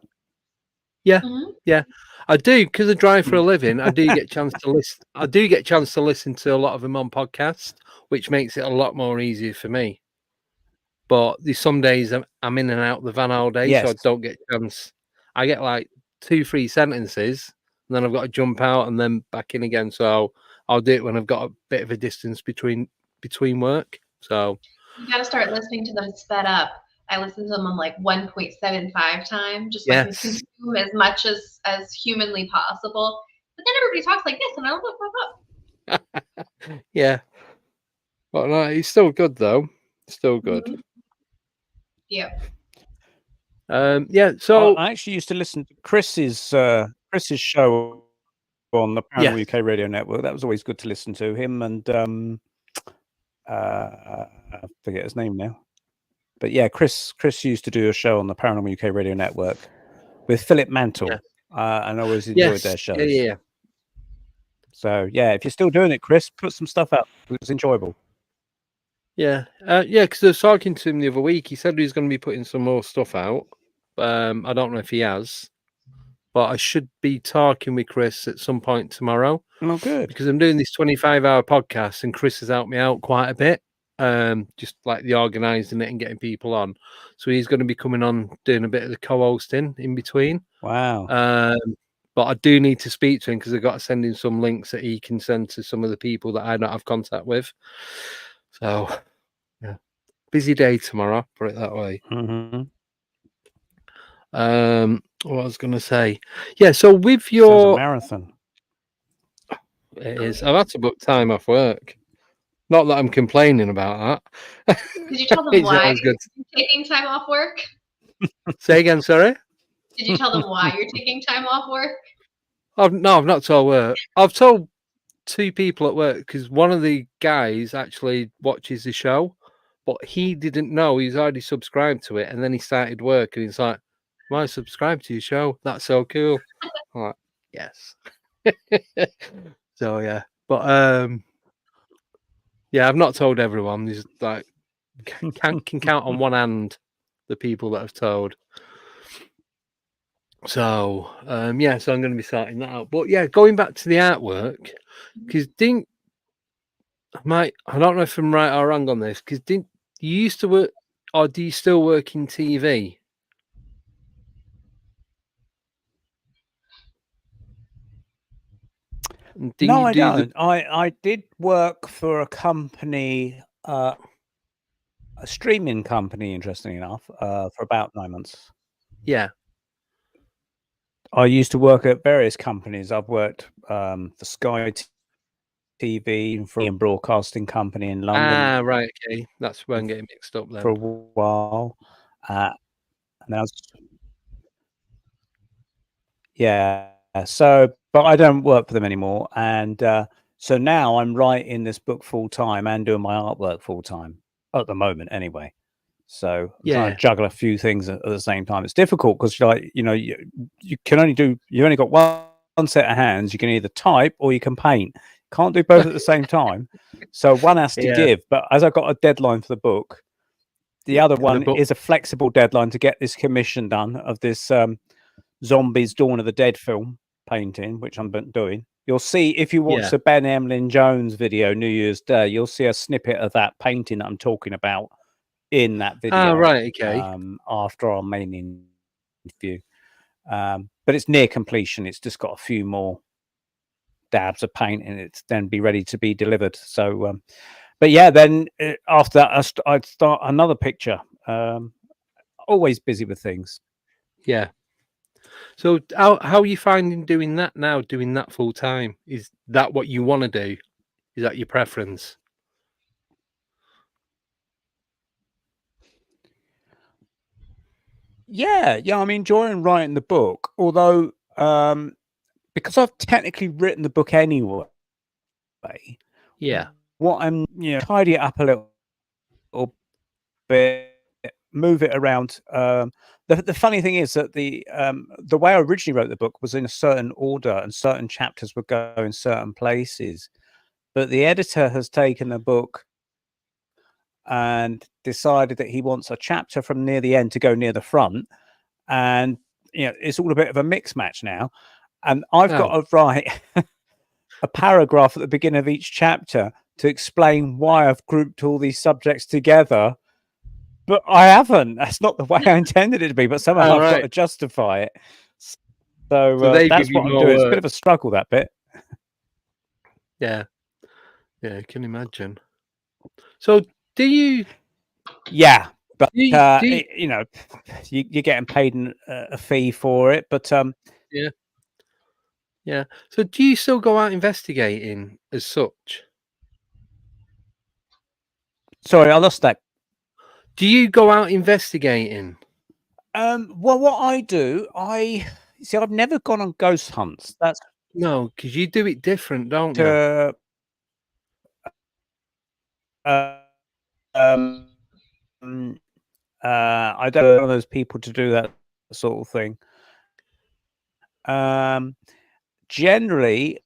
Yeah. Mm-hmm. Yeah. I do, because I drive for a living. I do get a chance to listen. I do get a chance to listen to a lot of them on podcasts, which makes it a lot more easier for me. But there's some days I'm in and out of the van all day, so I don't get a chance. I get like 2-3 sentences, and then I've got to jump out and then back in again. So I'll do it when I've got a bit of a distance between work. So you got to start listening to them sped up. I listen to them on like 1.75 time, just like consume as much as humanly possible. But then everybody talks like this, and I look. Yeah, but no, it's still good though. Still good. Mm-hmm. Yeah. Yeah. So I actually used to listen to Chris's show on the Paranormal UK Radio Network. That was always good to listen to him, and I forget his name now. But yeah, Chris used to do a show on the Paranormal UK Radio Network with Philip Mantle, and I always enjoyed their shows. Yeah. So yeah, if you're still doing it, Chris, put some stuff up. It was enjoyable. Yeah, because I was talking to him the other week. He said he's going to be putting some more stuff out. I don't know if he has, but I should be talking with Chris at some point tomorrow. Oh, good. Because I'm doing this 25-hour podcast, and Chris has helped me out quite a bit. Just like the organising it and getting people on. So he's going to be coming on doing a bit of the co-hosting in between. Wow. But I do need to speak to him because I've got to send him some links that he can send to some of the people that I don't have contact with. So, yeah, busy day tomorrow, put it that way. Mm-hmm. What I was going to say, yeah. So with Sounds a your marathon, it is. I've had to book time off work. Not that I'm complaining about that. Did you tell them It's why always good. you're taking time off work? Say again, sorry. Did you tell them why you're taking time off work? No, I've not told work. I've told 2 people at work because one of the guys actually watches the show, but he didn't know he's already subscribed to it, and then he started work, and he's like, "Am I subscribed to your show? That's so cool." I'm like, yes. So yeah, but yeah, I've not told everyone. There's like can count on one hand the people that I've told. So yeah, so I'm going to be sorting that out. But yeah, going back to the artwork, because I don't know if I'm right or wrong on this, because you used to work, or do you still work in TV? No, I don't. I did work for a company, a streaming company, interestingly enough, for about 9 months. Yeah. I used to work at various companies. I've worked for Sky TV, for a broadcasting company in London. Ah, right. Okay, that's where I'm getting mixed up then. For a while, and then I was, yeah. So, but I don't work for them anymore, and so now I'm writing this book full time and doing my artwork full time at the moment, anyway. So I'm trying to juggle a few things at the same time. It's difficult because, like, you know, you can only do, you only got one set of hands. You can either type or you can paint. Can't do both at the same time. So one has to give. But as I got a deadline for the book, the other one is a flexible deadline to get this commission done of this Zombies Dawn of the Dead film painting, which I'm doing. You'll see, if you watch the Ben Emlyn Jones video New Year's Day, you'll see a snippet of that painting that I'm talking about in that video. Ah, right, okay. After our main interview, but it's near completion. It's just got a few more dabs of paint, and it's then be ready to be delivered. So, but yeah, then after that, I'd start another picture. Always busy with things. Yeah. So how are you finding doing that now? Doing that full time? Is that what you want to do? Is that your preference? Yeah, I'm enjoying writing the book, although because I've technically written the book anyway. Yeah. What I'm, tidy it up a little bit, move it around. The funny thing is that the way I originally wrote the book was in a certain order, and certain chapters would go in certain places. But the editor has taken the book and decided that he wants a chapter from near the end to go near the front, and it's all a bit of a mix match now. And I've got to write a paragraph at the beginning of each chapter to explain why I've grouped all these subjects together. But I haven't. That's not the way I intended it to be. But somehow I've got to justify it. So that's what I'm doing. It's a bit of a struggle, that bit. Yeah, I can imagine. So do you? Yeah, but you're getting paid a fee for it. But yeah. So do you still go out investigating as such? Sorry, I lost that. Do you go out investigating? Well, what I do, I've never gone on ghost hunts. That's no, because you do it different, don't you? I don't know those people to do that sort of thing. Generally,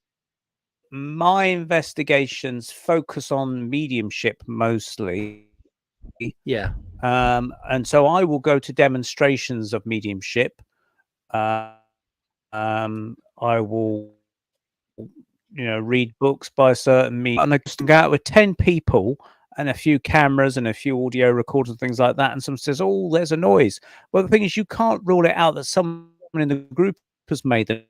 my investigations focus on mediumship mostly. Yeah. And so I will go to demonstrations of mediumship. I will, read books by certain medium, and I just go out with 10 people and a few cameras and a few audio recorders and things like that. And someone says, "Oh, there's a noise." Well, the thing is, you can't rule it out that someone in the group has made the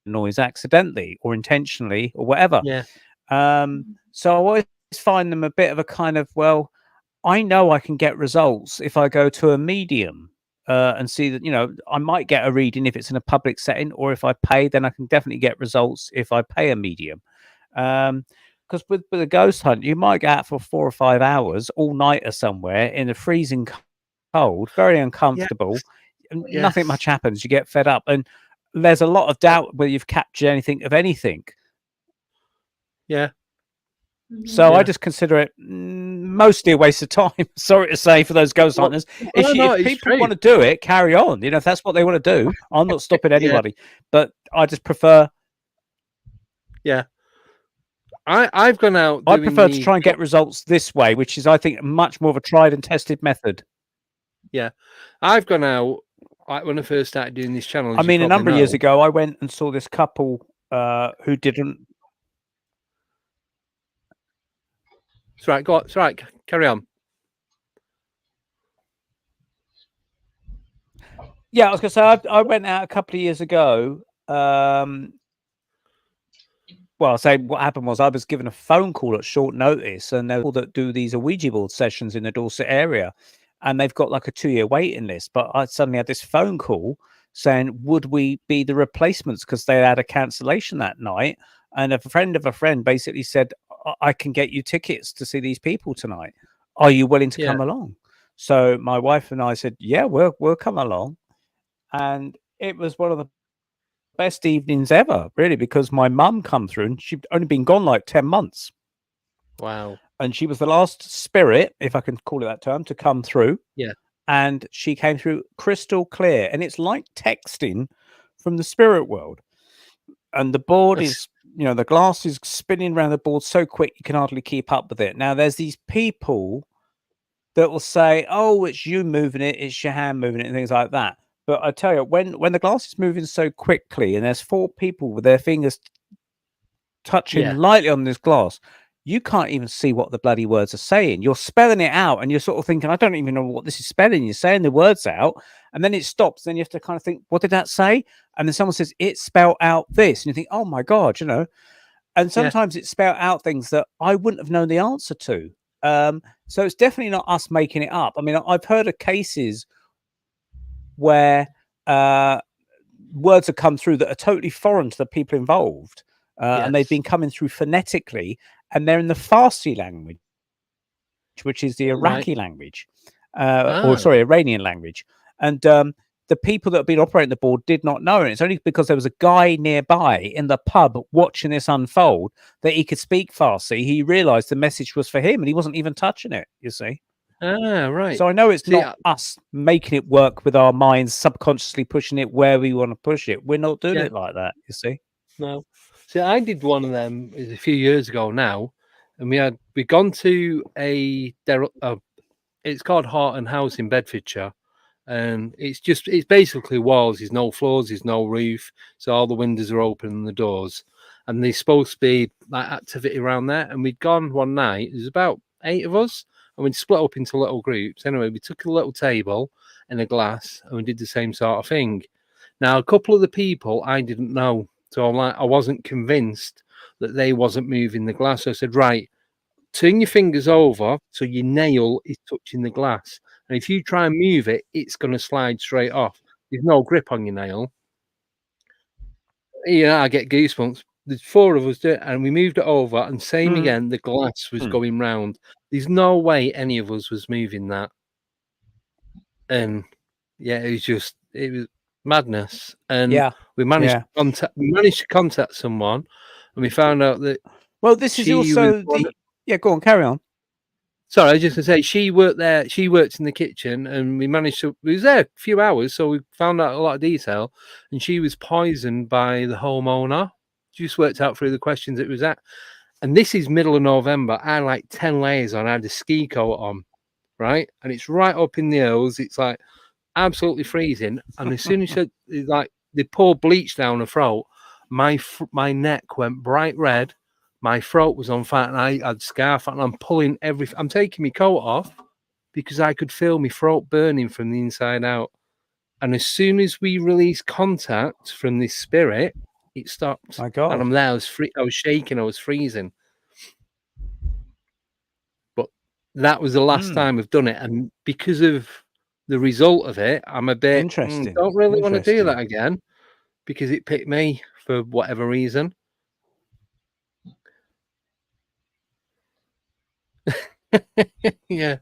noise accidentally or intentionally or whatever. Yeah. So I always find them a bit of a kind of, well, I know I can get results if I go to a medium and see that, I might get a reading if it's in a public setting, or if I pay, then I can definitely get results if I pay a medium. Because with a ghost hunt, you might get out for 4 or 5 hours, all nighter somewhere in the freezing cold, very uncomfortable. And nothing much happens. You get fed up, and there's a lot of doubt whether you've captured anything of anything. Yeah. So I just consider it mostly a waste of time. Sorry to say for those ghost hunters. If people want to do it, carry on. If that's what they want to do, I'm not stopping anybody. But I just prefer. Yeah. I've gone out. I prefer to try and get results this way, which is, I think, much more of a tried and tested method. Yeah, I've gone out when I first started doing this channel. I mean, a number of years ago, I went and saw this couple who didn't. It's right. Go on. It's right. Carry on. Yeah, I was going to say I went out a couple of years ago. Well, I'll say what happened was I was given a phone call at short notice, and there are people that do these Ouija board sessions in the Dorset area, and they've got like a 2-year waiting list. But I suddenly had this phone call saying, would we be the replacements, because they had a cancellation that night. And a friend of a friend basically said, I can get you tickets to see these people tonight. Are you willing to come along? So my wife and I said, yeah, we'll come along. And it was one of the best evenings ever, really, because my mum come through, and she'd only been gone like 10 months. Wow. And she was the last spirit, if I can call it that term, to come through. Yeah. And she came through crystal clear. And it's like texting from the spirit world. And the board is, the glass is spinning around the board so quick you can hardly keep up with it. Now, there's these people that will say, oh, it's you moving it, it's your hand moving it, and things like that. But I tell you, when the glass is moving so quickly and there's 4 people with their fingers touching lightly on this glass, you can't even see what the bloody words are saying. You're spelling it out, and you're sort of thinking, I don't even know what this is spelling. You're saying the words out, and then it stops. Then you have to kind of think, what did that say? And then someone says, it spelled out this. And you think, oh my God, And sometimes it spelled out things that I wouldn't have known the answer to. So it's definitely not us making it up. I mean, I've heard of cases where words have come through that are totally foreign to the people involved, and they've been coming through phonetically, and they're in the Farsi language, which is the Iraqi language, Iranian language. And the people that have been operating the board did not know. And it's only because there was a guy nearby in the pub watching this unfold that he could speak Farsi. He realized the message was for him, and he wasn't even touching it, you see. Right. So I know it's not us making it work with our minds, subconsciously pushing it where we want to push it. We're not doing it like that, you see. No. See, I did one of them a few years ago now, and we'd gone to it's called Horton House in Bedfordshire, and it's basically walls. There's no floors, there's no roof, so all the windows are open and the doors, and there's supposed to be like activity around there. And we'd gone one night. There's about 8 of us. And we'd split up into little groups. Anyway, we took a little table and a glass, and we did the same sort of thing. Now, a couple of the people I didn't know, so I wasn't convinced that they wasn't moving the glass. So I said, right, turn your fingers over so your nail is touching the glass. And if you try and move it, it's going to slide straight off. There's no grip on your nail. I get goosebumps. There's 4 of us do it, and we moved it over, and same again, the glass was going round. There's no way any of us was moving that. And it was madness. And we managed to contact someone, and we found out that this is also go on, carry on. Sorry, I was just gonna say she worked there. She worked in the kitchen, and we managed to. We was there a few hours, so we found out a lot of detail. And she was poisoned by the homeowner. She just worked out through the questions it was at. And this is middle of November. I had like 10 layers on. I had a ski coat on, right? And it's right up in the hills. It's like absolutely freezing. And as soon as like they poured bleach down her throat, my neck went bright red. My throat was on fire, and I had scarf, and I'm pulling I'm taking my coat off because I could feel my throat burning from the inside out. And as soon as we released contact from this spirit, it stopped. My God. And I'm there. I was shaking. I was freezing. But that was the last time I've done it, and because of the result of it, I'm a bit Interesting. Don't really want to do that again because it picked me for whatever reason. yeah.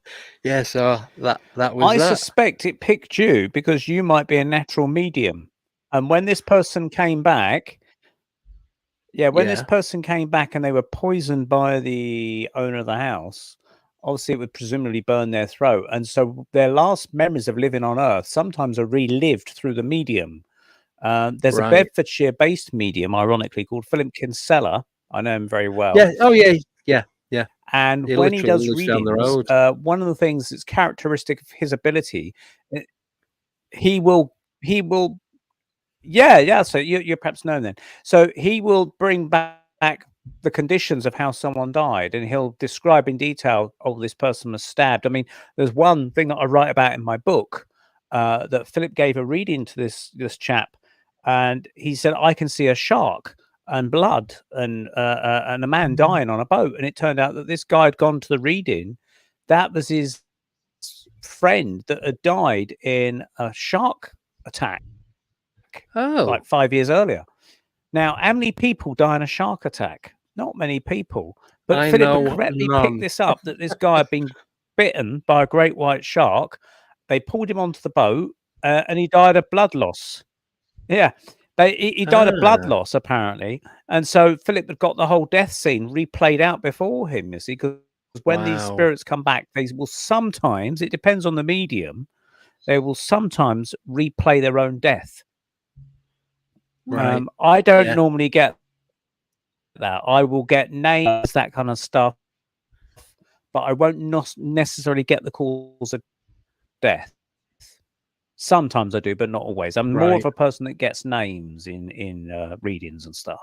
So that was. I suspect it picked you because you might be a natural medium. And when this person came back, this person came back and they were poisoned by the owner of the house, obviously it would presumably burn their throat. And so their last memories of living on Earth sometimes are relived through the medium. There's a Bedfordshire-based medium, ironically, called Philip Kinsella. I know him very well. Yeah. Oh, yeah. And when he does readings, one of the things that's characteristic of his ability, he will. Yeah. So you're perhaps known then. So he will bring back the conditions of how someone died, and he'll describe in detail, oh, this person was stabbed. I mean, there's one thing that I write about in my book that Philip gave a reading to this chap, and he said, I can see a shark and blood and a man dying on a boat. And it turned out that this guy had gone to the reading. That was his friend that had died in a shark attack. Like 5 years earlier. Now, how many people die in a shark attack? Not many people. But Philip correctly picked this up, that this guy had been bitten by a great white shark. They pulled him onto the boat and he died of blood loss. Yeah. He died of blood loss, apparently. And so Philip had got the whole death scene replayed out before him, you see, because when these spirits come back, they will sometimes, it depends on the medium, they will sometimes replay their own death. Right. I don't normally get that. I will get names, that kind of stuff, but I won't necessarily get the cause of death. Sometimes I do, but not always. I'm more of a person that gets names in readings and stuff.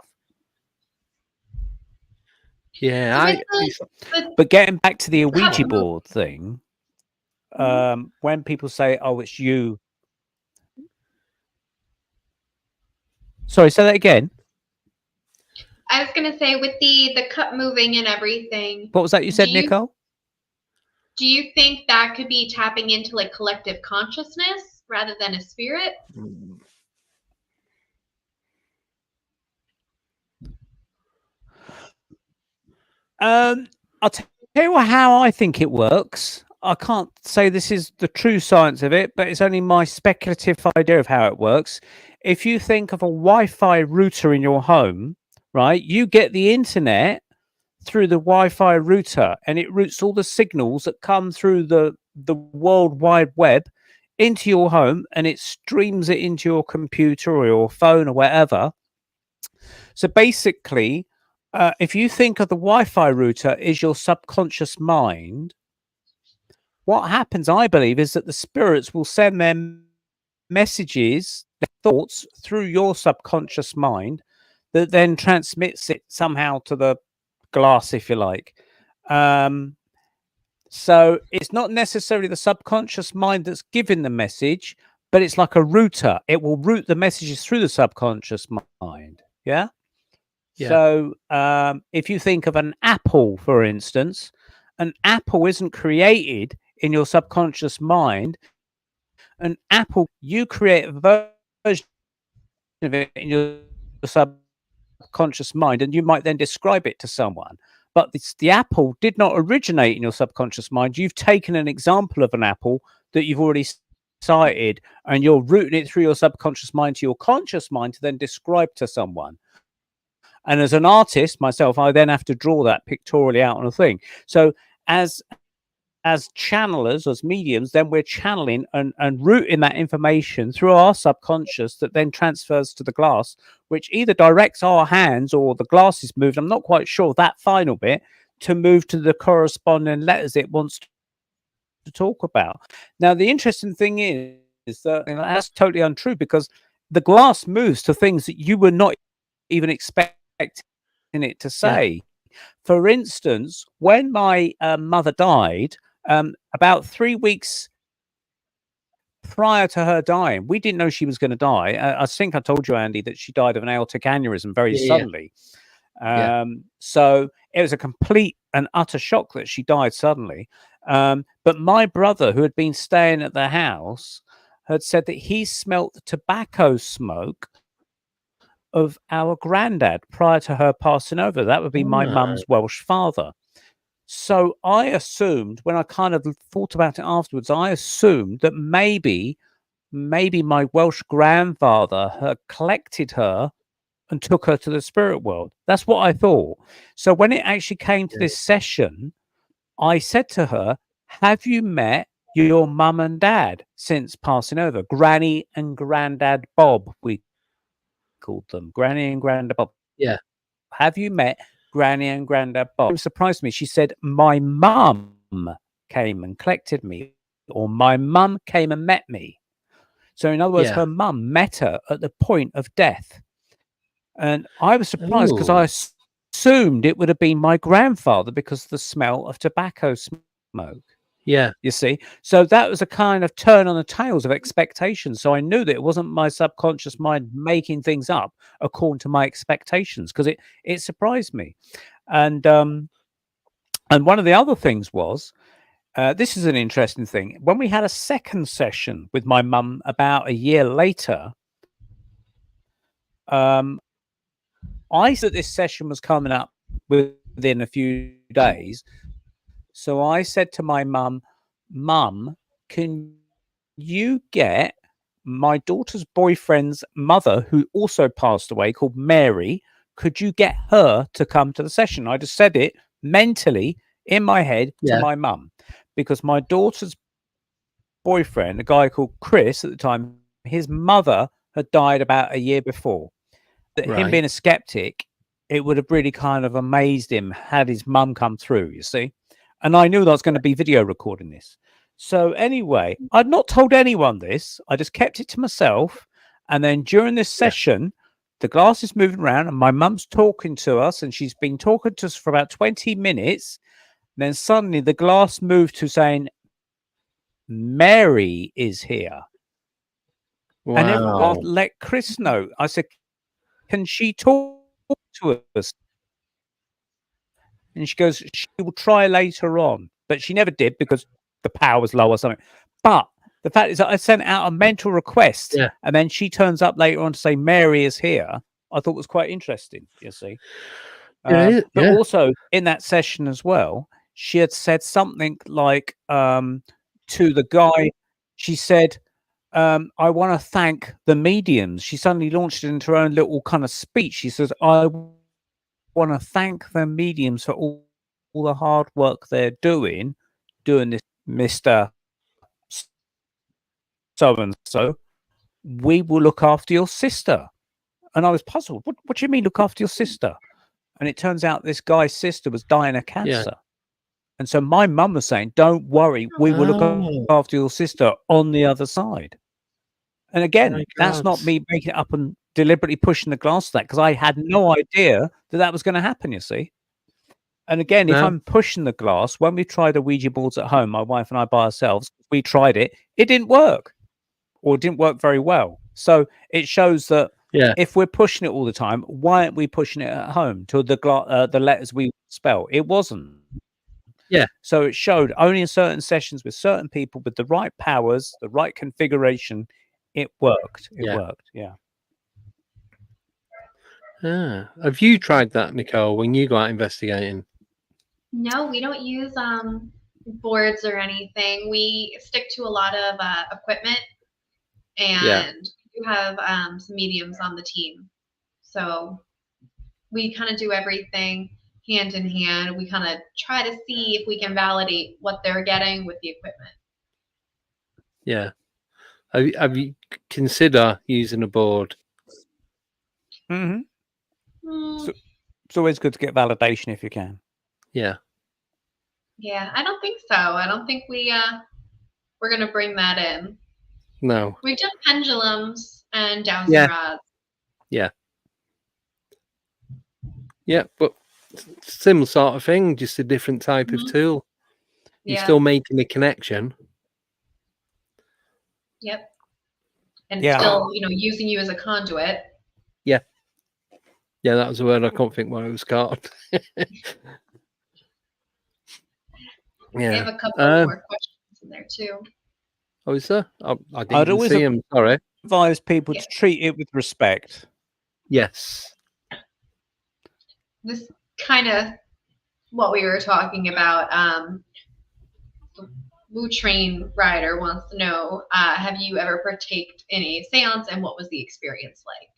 Yeah, but getting back to the Ouija board thing, when people say, "Oh, it's you," sorry, say that again. I was gonna say, with the cup moving and everything. What was that you said, Nicole? Do you think that could be tapping into like collective consciousness rather than a spirit? I'll tell you how I think it works. I can't say this is the true science of it, but it's only my speculative idea of how it works. If you think of a Wi-Fi router in your home, right, you get the internet through the Wi-Fi router, and it routes all the signals that come through the World Wide Web into your home, and it streams it into your computer or your phone or wherever. So basically, if you think of the Wi-Fi router as your subconscious mind, what happens, I believe, is that the spirits will send their messages, their thoughts, through your subconscious mind, that then transmits it somehow to the glass, if you like. So it's not necessarily the subconscious mind that's giving the message, but it's like a router. It will route the messages through the subconscious mind. Yeah. So if you think of an apple, for instance, an apple isn't created in your subconscious mind. An apple, you create a version of it in your subconscious mind, and you might then describe it to someone. But the apple did not originate in your subconscious mind. You've taken an example of an apple that you've already cited, and you're routing it through your subconscious mind to your conscious mind to then describe to someone. And as an artist myself, I then have to draw that pictorially out on a thing. So as as channelers, as mediums, then we're channeling and routing that information through our subconscious that then transfers to the glass, which either directs our hands or the glass is moved. I'm not quite sure that final bit to move to the corresponding letters it wants to talk about. Now, the interesting thing is that that's totally untrue, because the glass moves to things that you were not even expecting it to say. For instance, when my mother died, about 3 weeks prior to her dying, we didn't know she was going to die. I think I told you, Andy, that she died of an aortic aneurysm very suddenly. So it was a complete and utter shock that she died suddenly. But my brother, who had been staying at the house, had said that he smelt the tobacco smoke of our granddad prior to her passing over. That would be my mum's Welsh father. So I assumed, when I kind of thought about it afterwards, I assumed that maybe my Welsh grandfather had collected her and took her to the spirit world. That's what I thought. So when it actually came to this session, I said to her, have you met your mum and dad since passing over? Granny and Grandad Bob, we called them. Granny and Grandad Bob. Yeah. Have you met Granny and Grandad Bob? It surprised me. She said, my mum came and collected me, or my mum came and met me. So in other words, her mum met her at the point of death. And I was surprised, because I assumed it would have been my grandfather because of the smell of tobacco smoke. Yeah. You see? So that was a kind of turn on the tails of expectations. So I knew that it wasn't my subconscious mind making things up according to my expectations, because it surprised me. And one of the other things was, this is an interesting thing. When we had a second session with my mum about a year later, I said this session was coming up within a few days. So I said to my mum, Mum, can you get my daughter's boyfriend's mother, who also passed away, called Mary, could you get her to come to the session? I just said it mentally in my head to my mum, because my daughter's boyfriend, a guy called Chris at the time, his mother had died about a year before. That him being a skeptic, it would have really kind of amazed him had his mum come through, you see. And I knew that I was going to be video recording this. So anyway, I'd not told anyone this. I just kept it to myself. And then during this session, the glass is moving around and my mum's talking to us, and she's been talking to us for about 20 minutes. And then suddenly the glass moved to saying, Mary is here. Wow. And everyone let Chris know. I said, can she talk to us? And she goes, she will try later on. But she never did, because the power was low or something. But the fact is that I sent out a mental request, and then she turns up later on to say Mary is here. I thought was quite interesting, you see. But also in that session as well, she had said something like to the guy, she said, I want to thank the mediums. She suddenly launched it into her own little kind of speech. She says, I want to thank the mediums for all the hard work they're doing this, Mr. So-and-so. We will look after your sister. And I was puzzled. What do you mean look after your sister? And it turns out this guy's sister was dying of cancer. And so my mum was saying, don't worry, we will look after your sister on the other side. And again, that's not me making it up and deliberately pushing the glass to that, because I had no idea that was going to happen, you see. And again, if I'm pushing the glass, when we tried the Ouija boards at home, my wife and I by ourselves, we tried it, it didn't work, or it didn't work very well. So it shows that if we're pushing it all the time, why aren't we pushing it at home to the letters we spell? It wasn't. So it showed only in certain sessions with certain people with the right powers, the right configuration, it worked. It worked. Yeah. Have you tried that, Nicole, when you go out investigating? No, we don't use boards or anything. We stick to a lot of equipment, and you have some mediums on the team. So we kind of do everything. hand in hand. We kind of try to see if we can validate what they're getting with the equipment. Yeah. Have you consider using a board? Mm-hmm. Hmm. So, it's always good to get validation if you can. Yeah. Yeah, I don't think so. I don't think we're gonna bring that in. No. We've done pendulums and dowsing Yeah. rods. Yeah, but similar sort of thing, just a different type of Mhm. tool. You're Yeah. still making a connection. Yep. And Yeah. still, using you as a conduit. Yeah, that was a word I can't think what it was called. I have Yeah. a couple more questions in there too. Oh, is there? I I'd didn't even always see him. Sorry. advise people Yeah. to treat it with respect. Yes. This kind of what we were talking about. The Wu Train rider wants to know: have you ever partaked in a séance, and what was the experience like?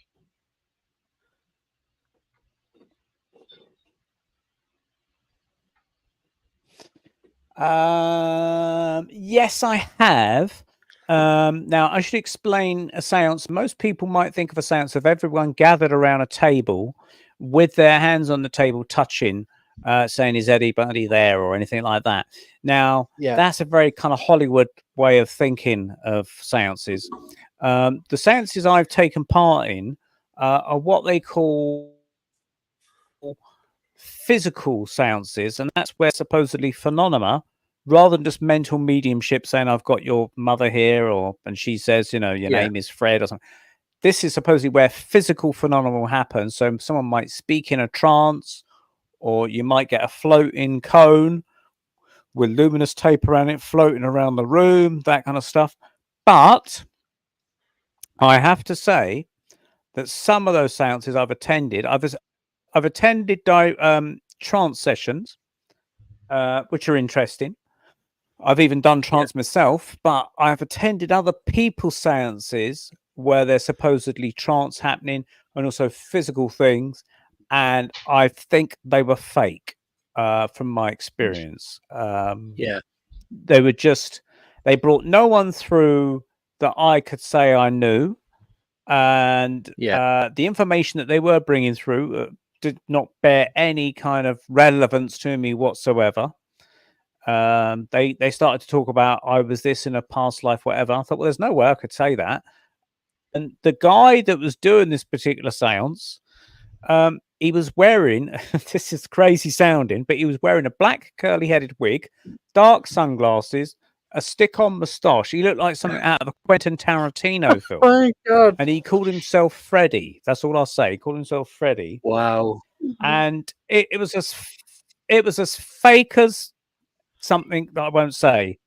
Yes, I have. Now, I should explain a séance. Most people might think of a séance of everyone gathered around a table with their hands on the table, touching, saying, "Is anybody there?" or anything like that. Now, Yeah. that's a very kind of Hollywood way of thinking of séances. The séances I've taken part in are what they call physical séances, and that's where supposedly phenomena, rather than just mental mediumship saying I've got your mother here, and she says, your name is Fred or something. This is supposedly where physical phenomena will happen. So someone might speak in a trance, or you might get a floating cone with luminous tape around it floating around the room, that kind of stuff. But I have to say that some of those séances I've attended, I've attended trance sessions, which are interesting. I've even done trance myself, but I've attended other people's séances where there's supposedly trance happening and also physical things, and I think they were fake from my experience. Yeah. They brought no one through that I could say I knew, and the information that they were bringing through did not bear any kind of relevance to me whatsoever. They started to talk about I was this in a past life, whatever. I thought, well, there's no way I could say that. And the guy that was doing this particular seance, he was wearing this is crazy sounding, but he was wearing a black curly-headed wig, dark sunglasses, a stick-on moustache. He looked like something out of a Quentin Tarantino film. Oh my God. And he called himself Freddie. That's all I'll say. He called himself Freddie. Wow. And it was as fake as something that I won't say.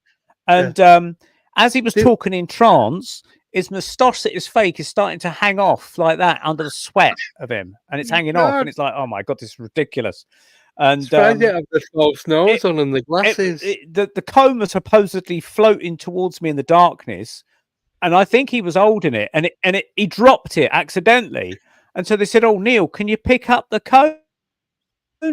And as he was talking in trance, his moustache that is fake is starting to hang off like that under the sweat of him, and it's hanging off, and it's like, oh my God, this is ridiculous. And surprised you have the false nose on and the glasses. The cone was supposedly floating towards me in the darkness, and I think he was holding it, and he dropped it accidentally. And so they said, "Oh, Neil, can you pick up the cone,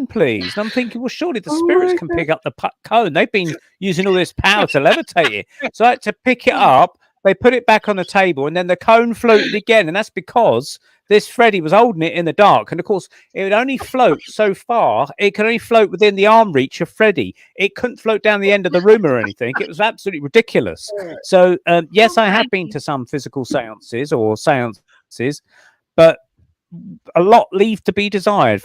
please?" And I'm thinking, well, surely the spirits can pick up the cone. They've been using all this power to levitate it. So I had to pick it up. They put it back on the table, and then the cone floated again. And that's because this Freddie was holding it in the dark. And of course, it would only float so far. It could only float within the arm reach of Freddie. It couldn't float down the end of the room or anything. It was absolutely ridiculous. So, yes, I have been to some physical seances, but a lot leave to be desired.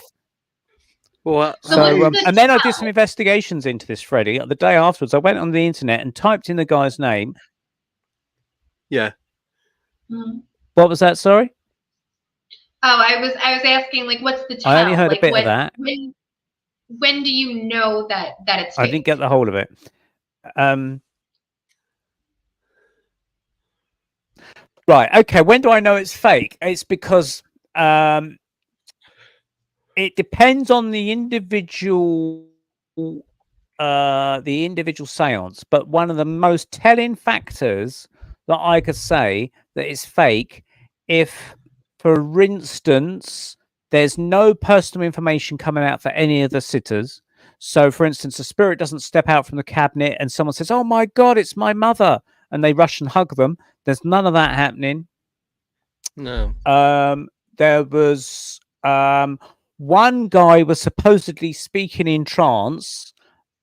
Well, And then I did some investigations into this Freddie. The day afterwards, I went on the internet and typed in the guy's name. Yeah. What was that? Sorry. Oh, I was asking, like, what's the tell? I only heard like, a bit of that. When do you know that it's fake? I didn't get the whole of it. Right. Okay. When do I know it's fake? It's because it depends on the individual seance. But one of the most telling factors that I could say that it's fake, if, for instance, There's no personal information coming out for any of the sitters. So, for instance, a spirit doesn't step out from the cabinet and someone says, "Oh my God, it's my mother," and they rush and hug them. There's none of that happening. No. There was one guy was supposedly speaking in trance.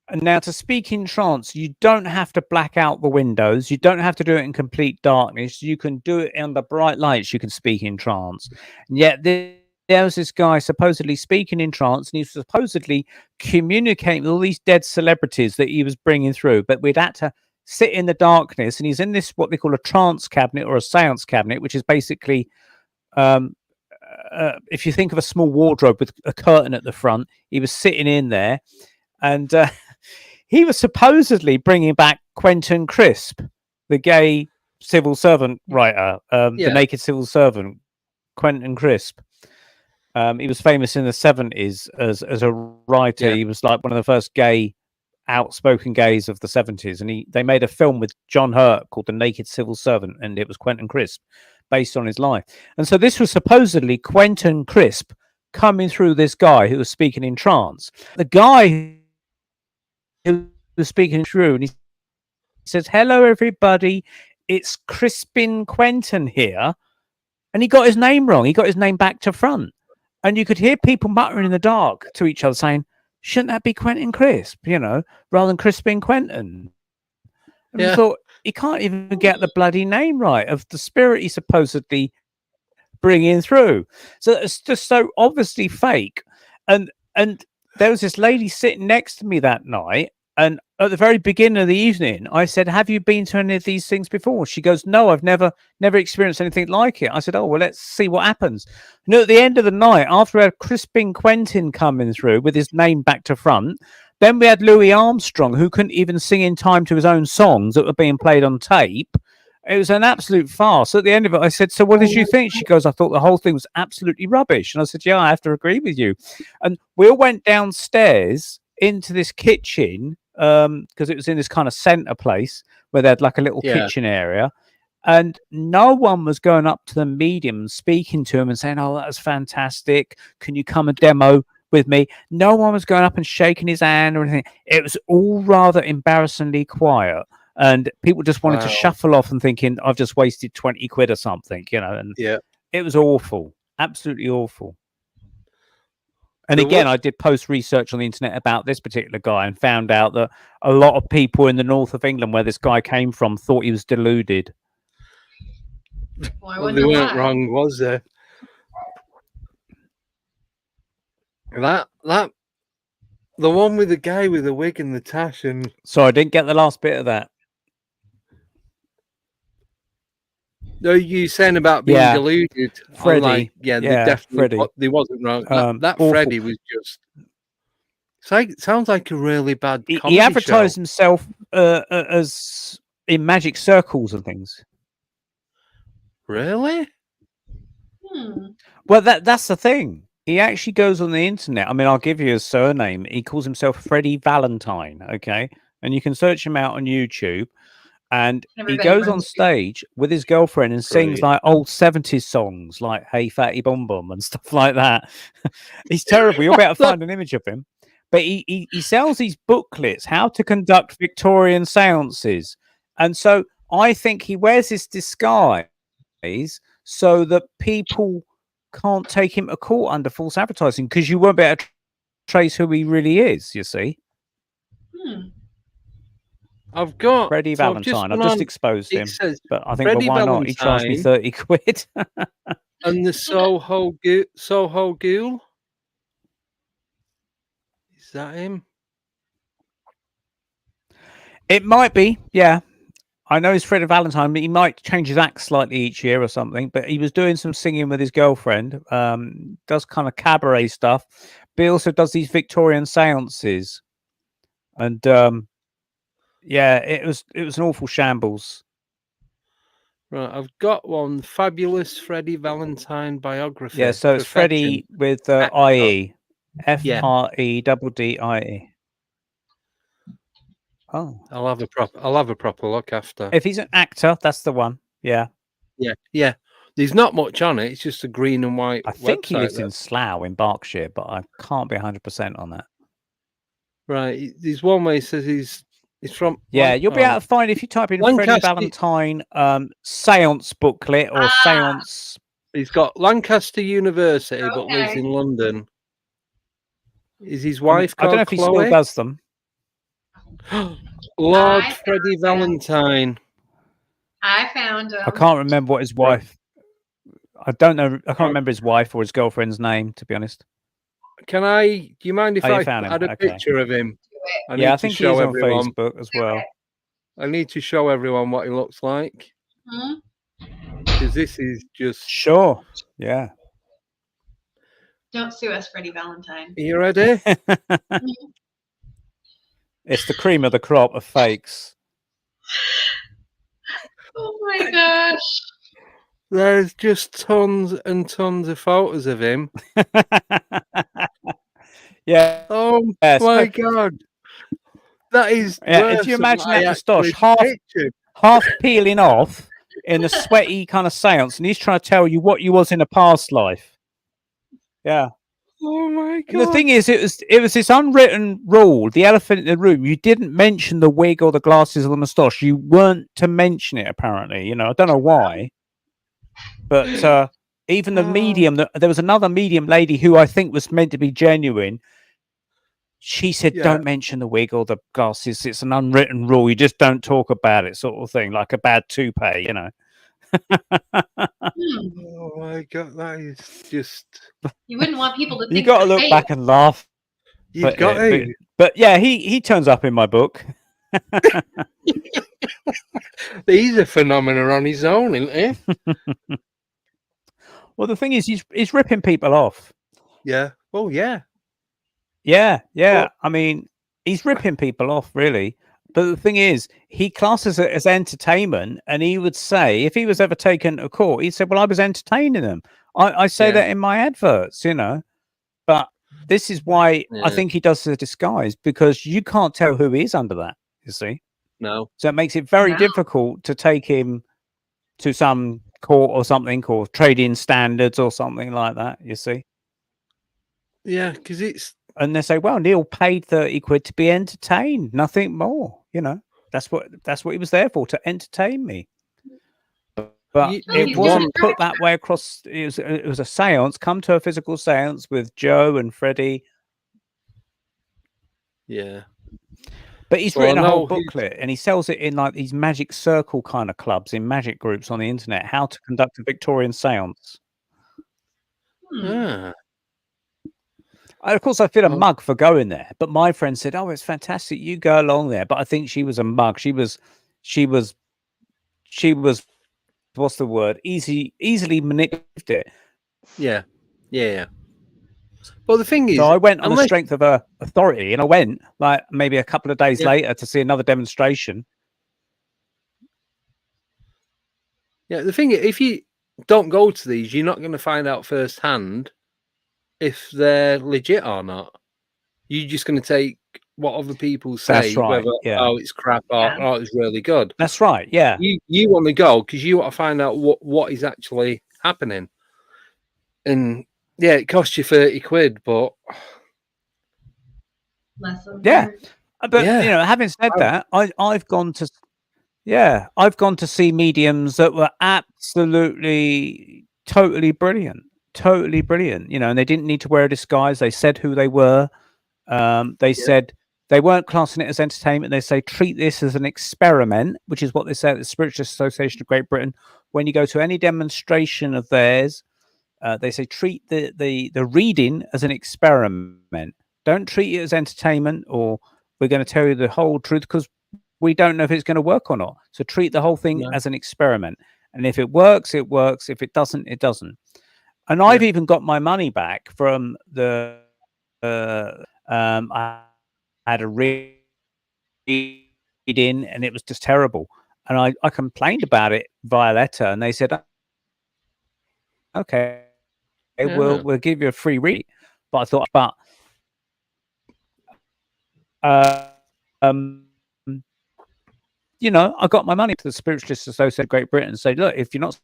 And now, to speak in trance, you don't have to black out the windows. You don't have to do it in complete darkness. You can do it under bright lights. You can speak in trance. And yet there was this guy supposedly speaking in trance, and he was supposedly communicating with all these dead celebrities that he was bringing through. But we'd had to sit in the darkness, and he's in this what they call a trance cabinet or a seance cabinet, which is basically, if you think of a small wardrobe with a curtain at the front, he was sitting in there, and he was supposedly bringing back Quentin Crisp, the gay civil servant writer, the naked civil servant, Quentin Crisp. He was famous in the 70s as a writer. He was like one of the first outspoken gays of the 70s, and they made a film with John Hurt called The Naked Civil Servant, and it was Quentin Crisp based on his life. And so this was supposedly Quentin Crisp coming through this guy who was speaking in trance. The guy who was speaking through, and he says, "Hello everybody, it's Crispin Quentin here," and he got his name wrong. He got his name back to front, and you could hear people muttering in the dark to each other saying, "Shouldn't that be Quentin Crisp, rather than Crispin Quentin?" And I thought, he can't even get the bloody name right of the spirit he's supposedly bringing through. So it's just so obviously fake. And there was this lady sitting next to me that night, and at the very beginning of the evening, I said, "Have you been to any of these things before?" She goes, "No, I've never experienced anything like it." I said, "Oh, well, let's see what happens." And at the end of the night, after we had Crispin Quentin coming through with his name back to front, then we had Louis Armstrong, who couldn't even sing in time to his own songs that were being played on tape. It was an absolute farce. At the end of it, I said, "So what did you think?" She goes, "I thought the whole thing was absolutely rubbish." And I said, "Yeah, I have to agree with you." And we all went downstairs into this kitchen, because it was in this kind of center place where they had like a little kitchen area, and no one was going up to the medium, speaking to him and saying, "Oh, that was fantastic. Can you come and demo with me?" No one was going up and shaking his hand or anything. It was all rather embarrassingly quiet, and people just wanted to shuffle off and thinking, "I've just wasted 20 quid or something," and it was awful, absolutely awful. And again, I did post research on the internet about this particular guy and found out that a lot of people in the north of England, where this guy came from, thought he was deluded. Well, they weren't wrong, was there? That the one with the guy with the wig and the tash, and so I didn't get the last bit of that. No, you saying about being deluded? Freddie, like, they definitely Freddie. they wasn't wrong. That Freddie was just sounds like a really bad. He advertised himself as in magic circles and things. Really? Well, that's the thing. He actually goes on the internet. I mean, I'll give you his surname. He calls himself Freddie Valentine. Okay, and you can search him out on YouTube. And he goes on stage with his girlfriend and sings like old 70s songs like "Hey Fatty Bum Bum" and stuff like that. He's terrible. You'll be able to find an image of him. But he sells these booklets, how to conduct Victorian seances. And so I think he wears this disguise so that people can't take him to court under false advertising, because you won't be able to trace who he really is, you see. I've got Freddie Valentine. I've just exposed him, but I think, Freddie well, why Valentine, not? He charged me 30 quid. And the Soho Ghoul. Is that him? It might be, yeah. I know he's Freddie Valentine, but he might change his act slightly each year or something. But he was doing some singing with his girlfriend, does kind of cabaret stuff, but he also does these Victorian seances. And yeah, it was an awful shambles. Right, I've got one. Fabulous Freddie Valentine biography. Yeah, so it's Freddie with IE. FREDDIE. Oh, I'll have a proper look after. If he's an actor, that's the one. Yeah. Yeah. There's not much on it. It's just a green and white I think he website. lives in Slough in Berkshire, but I can't be 100% on that. Right. There's one where he says he's from. Yeah, you'll be able to find if you type in Freddie Lancaster. Valentine seance booklet or seance. He's got Lancaster University, but lives Okay. in London. Is his wife I don't know called if he Chloe? still does them. Lord I Freddie found Valentine. I found him. I can't remember what his wife. I don't know. I can't remember his wife or his girlfriend's name, to be honest. Can I? Do you mind if Oh, you I found him. add a Okay. picture of him? I Yeah, I need to think he show is on everyone. Facebook as well. I need to show everyone what he looks like Hmm? because this is just. Sure. Yeah. Don't sue us, Freddie Valentine. Are you ready? It's the cream of the crop of fakes. Oh my gosh. There's just tons and tons of photos of him. Yeah. Oh Yes, my but- god. That is Yeah, worse if you than imagine what I that moustache actually pictured. half peeling off in a sweaty kind of seance, and he's trying to tell you what you was in a past life. Yeah. Oh my And the god. thing is, it was this unwritten rule, the elephant in the room. You didn't mention the wig or the glasses or the moustache. You weren't to mention it, apparently. You know, I don't know why. But even the medium, there was another medium lady who I think was meant to be genuine. She said, Yeah. don't mention the wig or the glasses. It's an unwritten rule. You just don't talk about it, sort of thing, like a bad toupee, you know. Oh my god, that is just. You wouldn't want people to think You got to you're look fake. back and laugh. You've got to. But yeah, he turns up in my book. He's a phenomenon on his own, isn't he? Well, the thing is, he's ripping people off. Yeah. Oh yeah. Yeah. Well- I mean, he's ripping people off, really. But the thing is, he classes it as entertainment, and he would say, if he was ever taken to court, he said, "Well, I was entertaining them." I say Yeah. that in my adverts, you know. But this is why I Yeah. think he does the disguise, because you can't tell who he is under that. You see, No. so it makes it very No. difficult to take him to some court or something, or trading standards or something like that. You see. Yeah, because it's. And they say, well, Neil paid 30 quid to be entertained, nothing more. You know, that's what he was there for, to entertain me. But You- it you'd wasn't want- put that way across. It was a seance. Come to a physical seance with Joe and Freddie. Yeah. But he's Well, written a I whole know he's- booklet, and he sells it in like these magic circle kind of clubs, in magic groups on the internet, how to conduct a Victorian seance. Hmm. Ah. Of course, I feel a Oh. mug for going there, but my friend said, "Oh, it's fantastic. You go along there." But I think she was a mug. She was, what's the word? Easily manipulated. Yeah. Yeah. Well, the thing is, So I went on the unless- strength of her authority, and I went like maybe a couple of days Yeah. later to see another demonstration. Yeah, the thing is, if you don't go to these, you're not going to find out firsthand if they're legit or not. You're just going to take what other people say, That's right, whether yeah. oh it's crap or Yeah. oh it's really good. That's right. Yeah. You want to go because you want to find out what is actually happening. And yeah, it costs you 30 quid, but Lessons Yeah. learned. But Yeah. you know, having said Wow. that, I've gone to see mediums that were absolutely totally brilliant. You know, and they didn't need to wear a disguise. They said who they were. They said they weren't classing it as entertainment. They say treat this as an experiment, which is what they say at the Spiritualist Association of Great Britain. When you go to any demonstration of theirs, they say treat the reading as an experiment. Don't treat it as entertainment, or we're going to tell you the whole truth, because we don't know if it's going to work or not. So treat the whole thing No. as an experiment. And if it works, it works. If it doesn't, it doesn't. And I've even got my money back from the I had a reading and it was just terrible. And I complained about it via letter, and they said, okay, Yeah. we'll give you a free read. But I thought, you know, I got my money to the Spiritualist Association of Great Britain and said, look, if you're not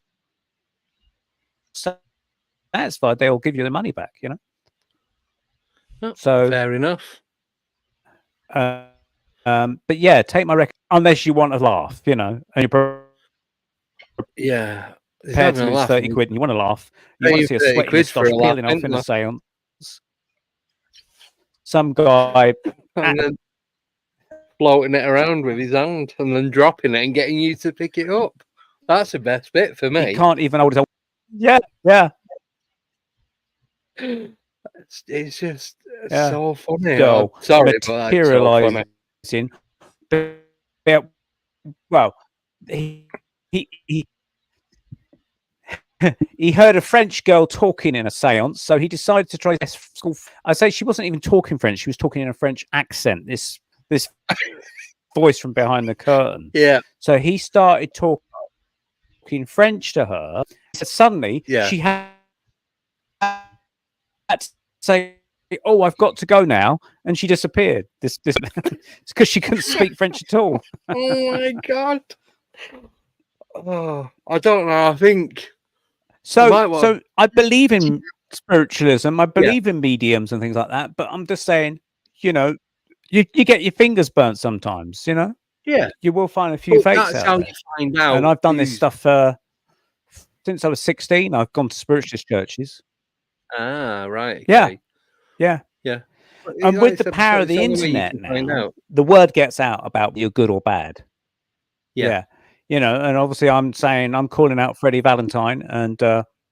satisfied, they'll give you the money back, you know. Oh, So fair enough. But yeah, take my record unless you want to laugh, you know, and you're Yeah, he's prepared to having a lose laugh. 30 quid and you want to laugh. You want Paying to see a 30 sweaty quid for moustache a laugh, peeling off in a ain't seance. Some guy and then floating it around with his hand and then dropping it and getting you to pick it up. That's the best bit for he me. can't even hold his own. Yeah. It's just Yeah. so funny. Girl I'm sorry, but that's so funny. materializing. Yeah, well, he he heard a French girl talking in a seance, so he decided to try school. I say she wasn't even talking French; she was talking in a French accent. This voice from behind the curtain. Yeah. So he started talking French to her. So suddenly, Yeah. she had to say, "Oh, I've got to go now," and she disappeared. This it's because she couldn't speak French at all. Oh my god. Oh, I don't know. I think So I believe in spiritualism. I believe in mediums and things like that. But I'm just saying, you know, you get your fingers burnt sometimes. You know, yeah, you will find a few fakes that's out how there. you find out. And I've done this stuff since I was 16. I've gone to spiritualist churches. Ah, right. Yeah, Okay. yeah. But And like with the power of the it's only way you internet can find now, out. the word gets out about you're good or bad. Yeah. You know, and obviously I'm saying I'm calling out Freddie Valentine, and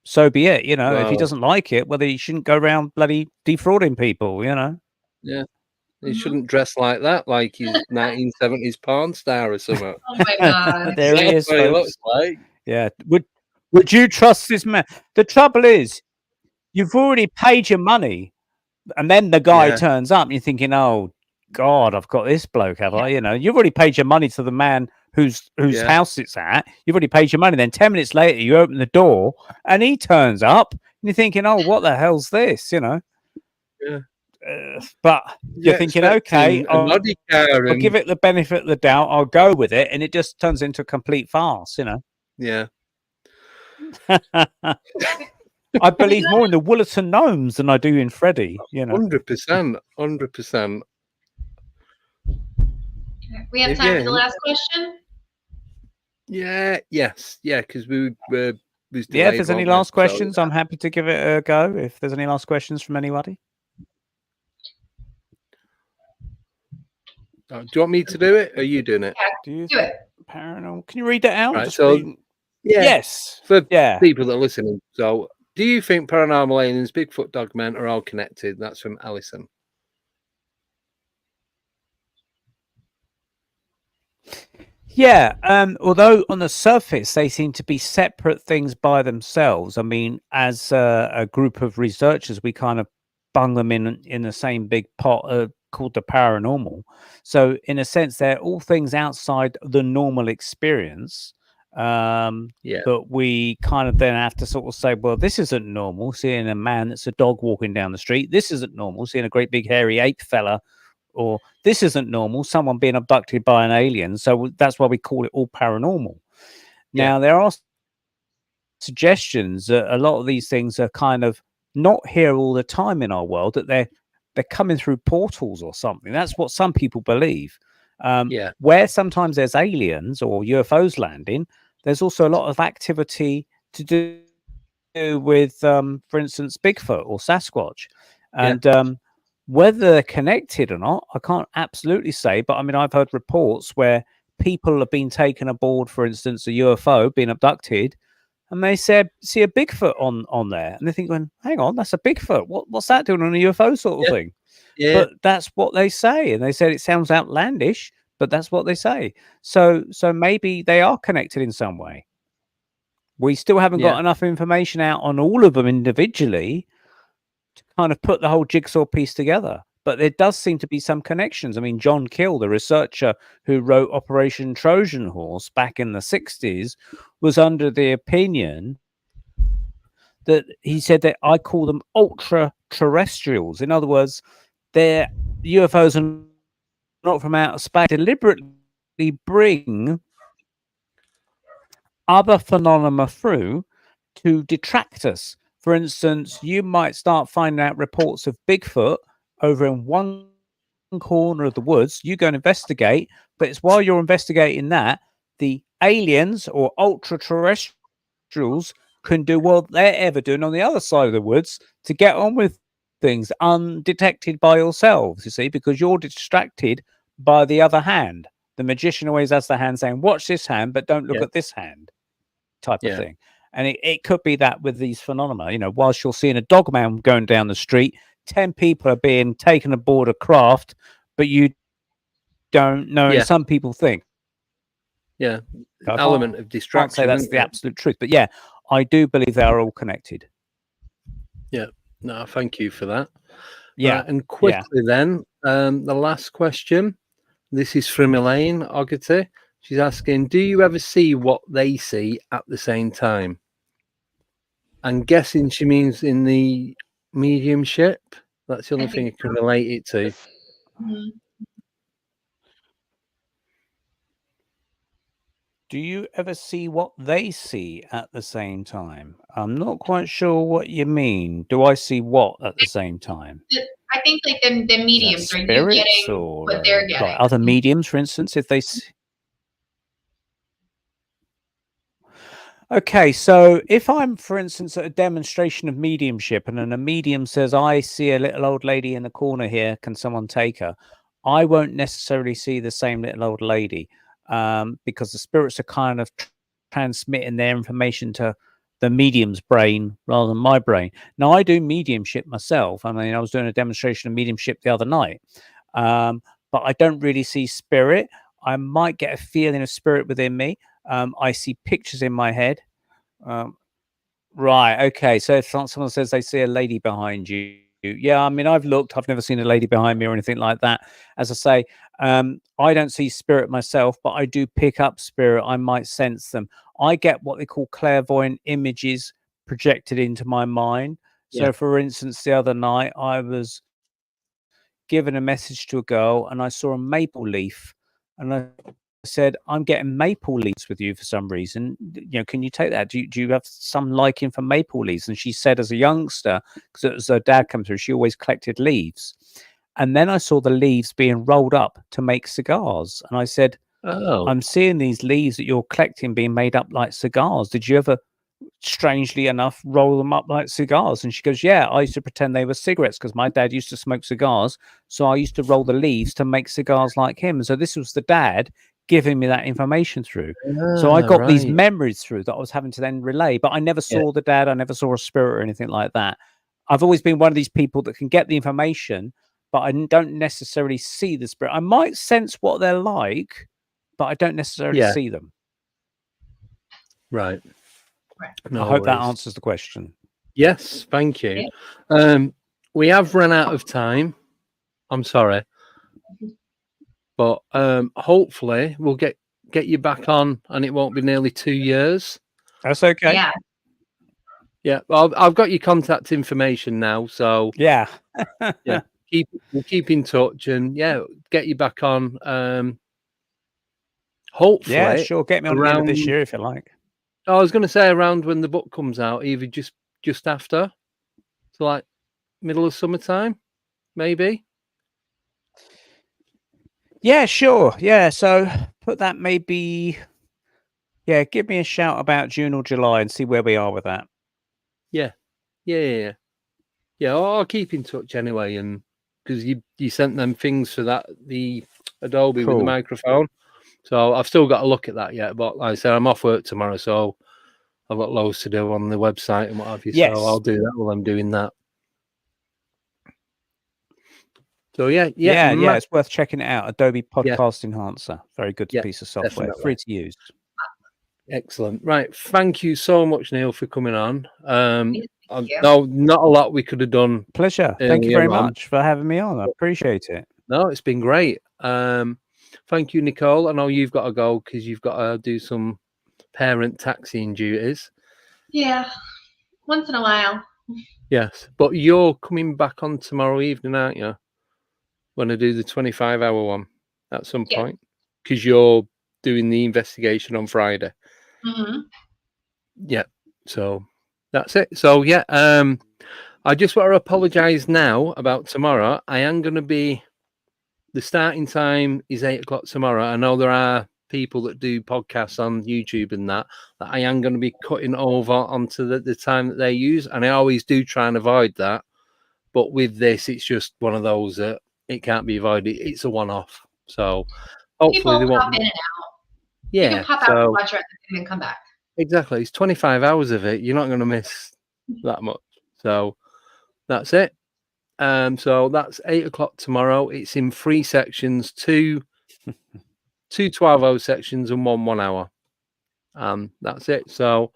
so be it. You know, if he Well, doesn't like it, whether he shouldn't go around bloody defrauding people. You know. yeah. He shouldn't dress like that, like he's 1970s porn star or something. Oh my god. There he That's is, what he folks. looks like. Yeah. Would you trust this man? The trouble is, you've already paid your money, and then the guy Yeah. turns up, and you're thinking, "Oh God, I've got this bloke, have I?" You know, you've already paid your money to the man whose Yeah. house it's at. You've already paid your money. Then 10 minutes later, you open the door, and he turns up, and you're thinking, "Oh, what the hell's this?" You know. Yeah. But you're thinking, okay, a body car I'll and give it the benefit of the doubt. I'll go with it, and it just turns into a complete farce, you know. yeah. I believe more in the Woollerton Gnomes than I do in Freddie, you know. 100%. 100%. We have time for the Again. last question. Yeah. Yes. Yeah. Because we were. Yeah, if there's any last questions, I'm happy to give it a go. If there's any last questions from anybody. Do you want me to do it? Or are you doing it? Do you Do it. paranormal? Can you read that out? Right, Just so- read- Yeah. Yes. For Yeah. people that are listening. So, do you think paranormal aliens, Bigfoot, Dogman are all connected? That's from Alison. Yeah, although on the surface they seem to be separate things by themselves. I mean, as a group of researchers, we kind of bung them in the same big pot called the paranormal. So, in a sense, they're all things outside the normal experience. Yeah. But we kind of then have to sort of say, well, this isn't normal. Seeing a man that's a dog walking down the street, this isn't normal. Seeing a great big hairy ape fella. Or this isn't normal, someone being abducted by an alien. So that's why we call it all paranormal. Now, there are suggestions that a lot of these things are kind of not here all the time in our world, that they're coming through portals or something. That's what some people believe. Where sometimes there's aliens or UFOs landing, there's also a lot of activity to do with, for instance, Bigfoot or Sasquatch. And whether they're connected or not, I can't absolutely say. But I mean, I've heard reports where people have been taken aboard, for instance, a UFO being abducted, and they said see a Bigfoot on there, and they're thinking, hang on, that's a Bigfoot. What's that doing on a UFO sort of thing? Yeah. But that's what they say, and they said it sounds outlandish, but that's what they say. So maybe they are connected in some way. We still haven't got enough information out on all of them individually to kind of put the whole jigsaw piece together. But there does seem to be some connections. I mean, John Keel, the researcher who wrote Operation Trojan Horse back in the 60s, was under the opinion that he said that I call them ultra terrestrials. In other words, they're UFOs are not from outer space. Deliberately bring other phenomena through to detract us For instance, you might start finding out reports of Bigfoot over in one corner of the woods. You go and investigate, but it's while you're investigating that, the aliens or ultra terrestrials can do what they're ever doing on the other side of the woods to get on with things undetected by yourselves, you see, because you're distracted by the other hand. The magician always has the hand saying, watch this hand, but don't look at this hand, type of thing. And it could be that with these phenomena, you know, whilst you're seeing a dog man going down the street, 10 people are being taken aboard a craft, but you don't know. And some people think. Yeah. I Element of can't distraction. say that's the absolute truth. But yeah, I do believe they are all connected. Yeah. No, thank you for that. Yeah. And quickly then, the last question. This is from Elaine Ogety. She's asking, do you ever see what they see at the same time? I'm guessing she means in the mediumship. That's the only thing I can relate it to. Mm-hmm. Do you ever see what they see at the same time? I'm not quite sure what you mean. Do I see what at the same time? I think like the mediums, are you getting or what they're getting? like other mediums, for instance, if they see... Okay, so if I'm, for instance, at a demonstration of mediumship and a medium says, I see a little old lady in the corner here, can someone take her? I won't necessarily see the same little old lady because the spirits are kind of transmitting their information to the medium's brain rather than my brain. Now, I do mediumship myself. I mean, I was doing a demonstration of mediumship the other night, but I don't really see spirit. I might get a feeling of spirit within me. I see pictures in my head. Right. Okay. So if someone says they see a lady behind you, yeah, I mean, I've looked, I've never seen a lady behind me or anything like that. As I say, I don't see spirit myself, but I do pick up spirit. I might sense them. I get what they call clairvoyant images projected into my mind. So for instance, the other night I was given a message to a girl and I saw a maple leaf and I said, I'm getting maple leaves with you for some reason. You know, can you take that? Do you have some liking for maple leaves? And she said, as a youngster, because as her dad come through, she always collected leaves. And then I saw the leaves being rolled up to make cigars. And I said, I'm seeing these leaves that you're collecting being made up like cigars. Did you ever, strangely enough, roll them up like cigars? And she goes, yeah, I used to pretend they were cigarettes because my dad used to smoke cigars. So I used to roll the leaves to make cigars like him. So this was the dad giving me that information through. So I got these memories through that I was having to then relay, but I never saw the dad. I never saw a spirit or anything like that. I've always been one of these people that can get the information, but I don't necessarily see the spirit. I might sense what they're like, but I don't necessarily see them. Right. No, I hope that answers the question. Yes, thank you. We have run out of time. I'm sorry. But hopefully we'll get you back on and it won't be nearly 2 years. That's okay. Yeah. Yeah. Well, I've got your contact information now. So yeah. Yeah. We'll keep in touch and get you back on. Hopefully. Yeah, sure. Get me on the end of this year if you like. I was going to say around when the book comes out, either just after, so like middle of summertime, maybe. Yeah, sure. Yeah, so put that maybe. Yeah, give me a shout about June or July and see where we are with that. Yeah. I'll keep in touch anyway, and because you sent them things for the Adobe with the microphone, so I've still got to look at that yet. But like I said, I'm off work tomorrow, so I've got loads to do on the website and what have you. Yes. So I'll do that while I'm doing that. So yeah, it's worth checking it out. Adobe Podcast Enhancer, very good piece of software, definitely. Free to use. Excellent. Right, thank you so much, Neil, for coming on. No, not a lot we could have done. Pleasure. Thank you very much for having me on. I appreciate it. No, it's been great. Thank you, Nicole. I know you've got to go because you've got to do some parent taxiing duties. Yeah, once in a while. Yes, but you're coming back on tomorrow evening, aren't you? When I do the 25-hour one at some point, because you're doing the investigation on Friday. Mm-hmm. Yeah. So, That's it. So yeah, I just want to apologise now about tomorrow. I am going to be. The starting time is 8 o'clock tomorrow. I know there are people that do podcasts on YouTube and that I am going to be cutting over onto the time that they use, and I always do try and avoid that. But with this, it's just one of those that it can't be avoided. It's a one-off. So hopefully they People won't. pop in and out. Yeah. You can pop out and watch it and then come back. Exactly. It's 25 hours of it. You're not going to miss that much. So that's it. So that's 8 o'clock tomorrow. It's in 3 sections, two 12-hour sections and one 1 hour. That's it. So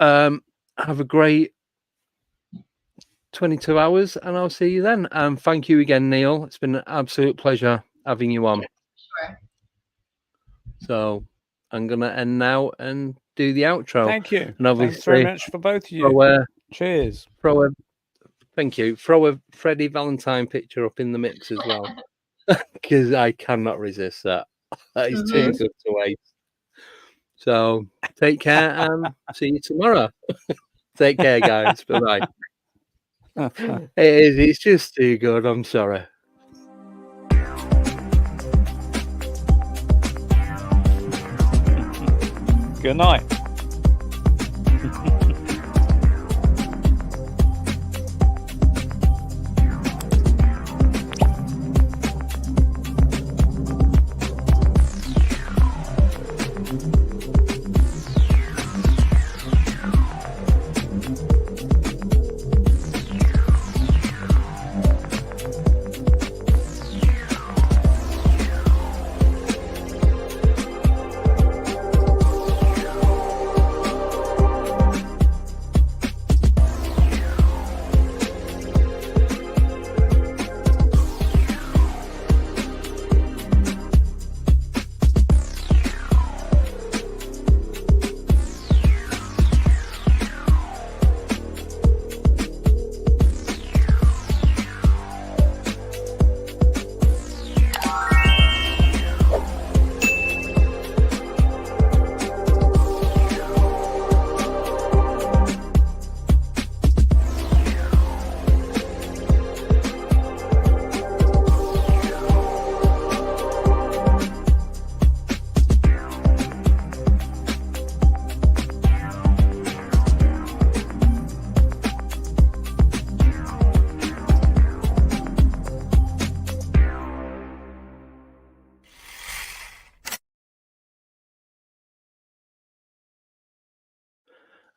have a great 22 hours and I'll see you then. Thank you again, Neil. It's been an absolute pleasure having you on. Sure. So I'm going to end now and do the outro. Thank you. And obviously, thanks very much for both of you. Cheers. Thank you. Throw a Freddie Valentine picture up in the mix as well, because I cannot resist that. That is too good to waste. So take care and see you tomorrow. Take care, guys. Bye bye. It's just too good. I'm sorry. Good night.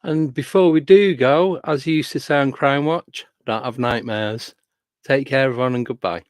And before we do go, as you used to say on Crime Watch, don't have nightmares. Take care, everyone, and goodbye.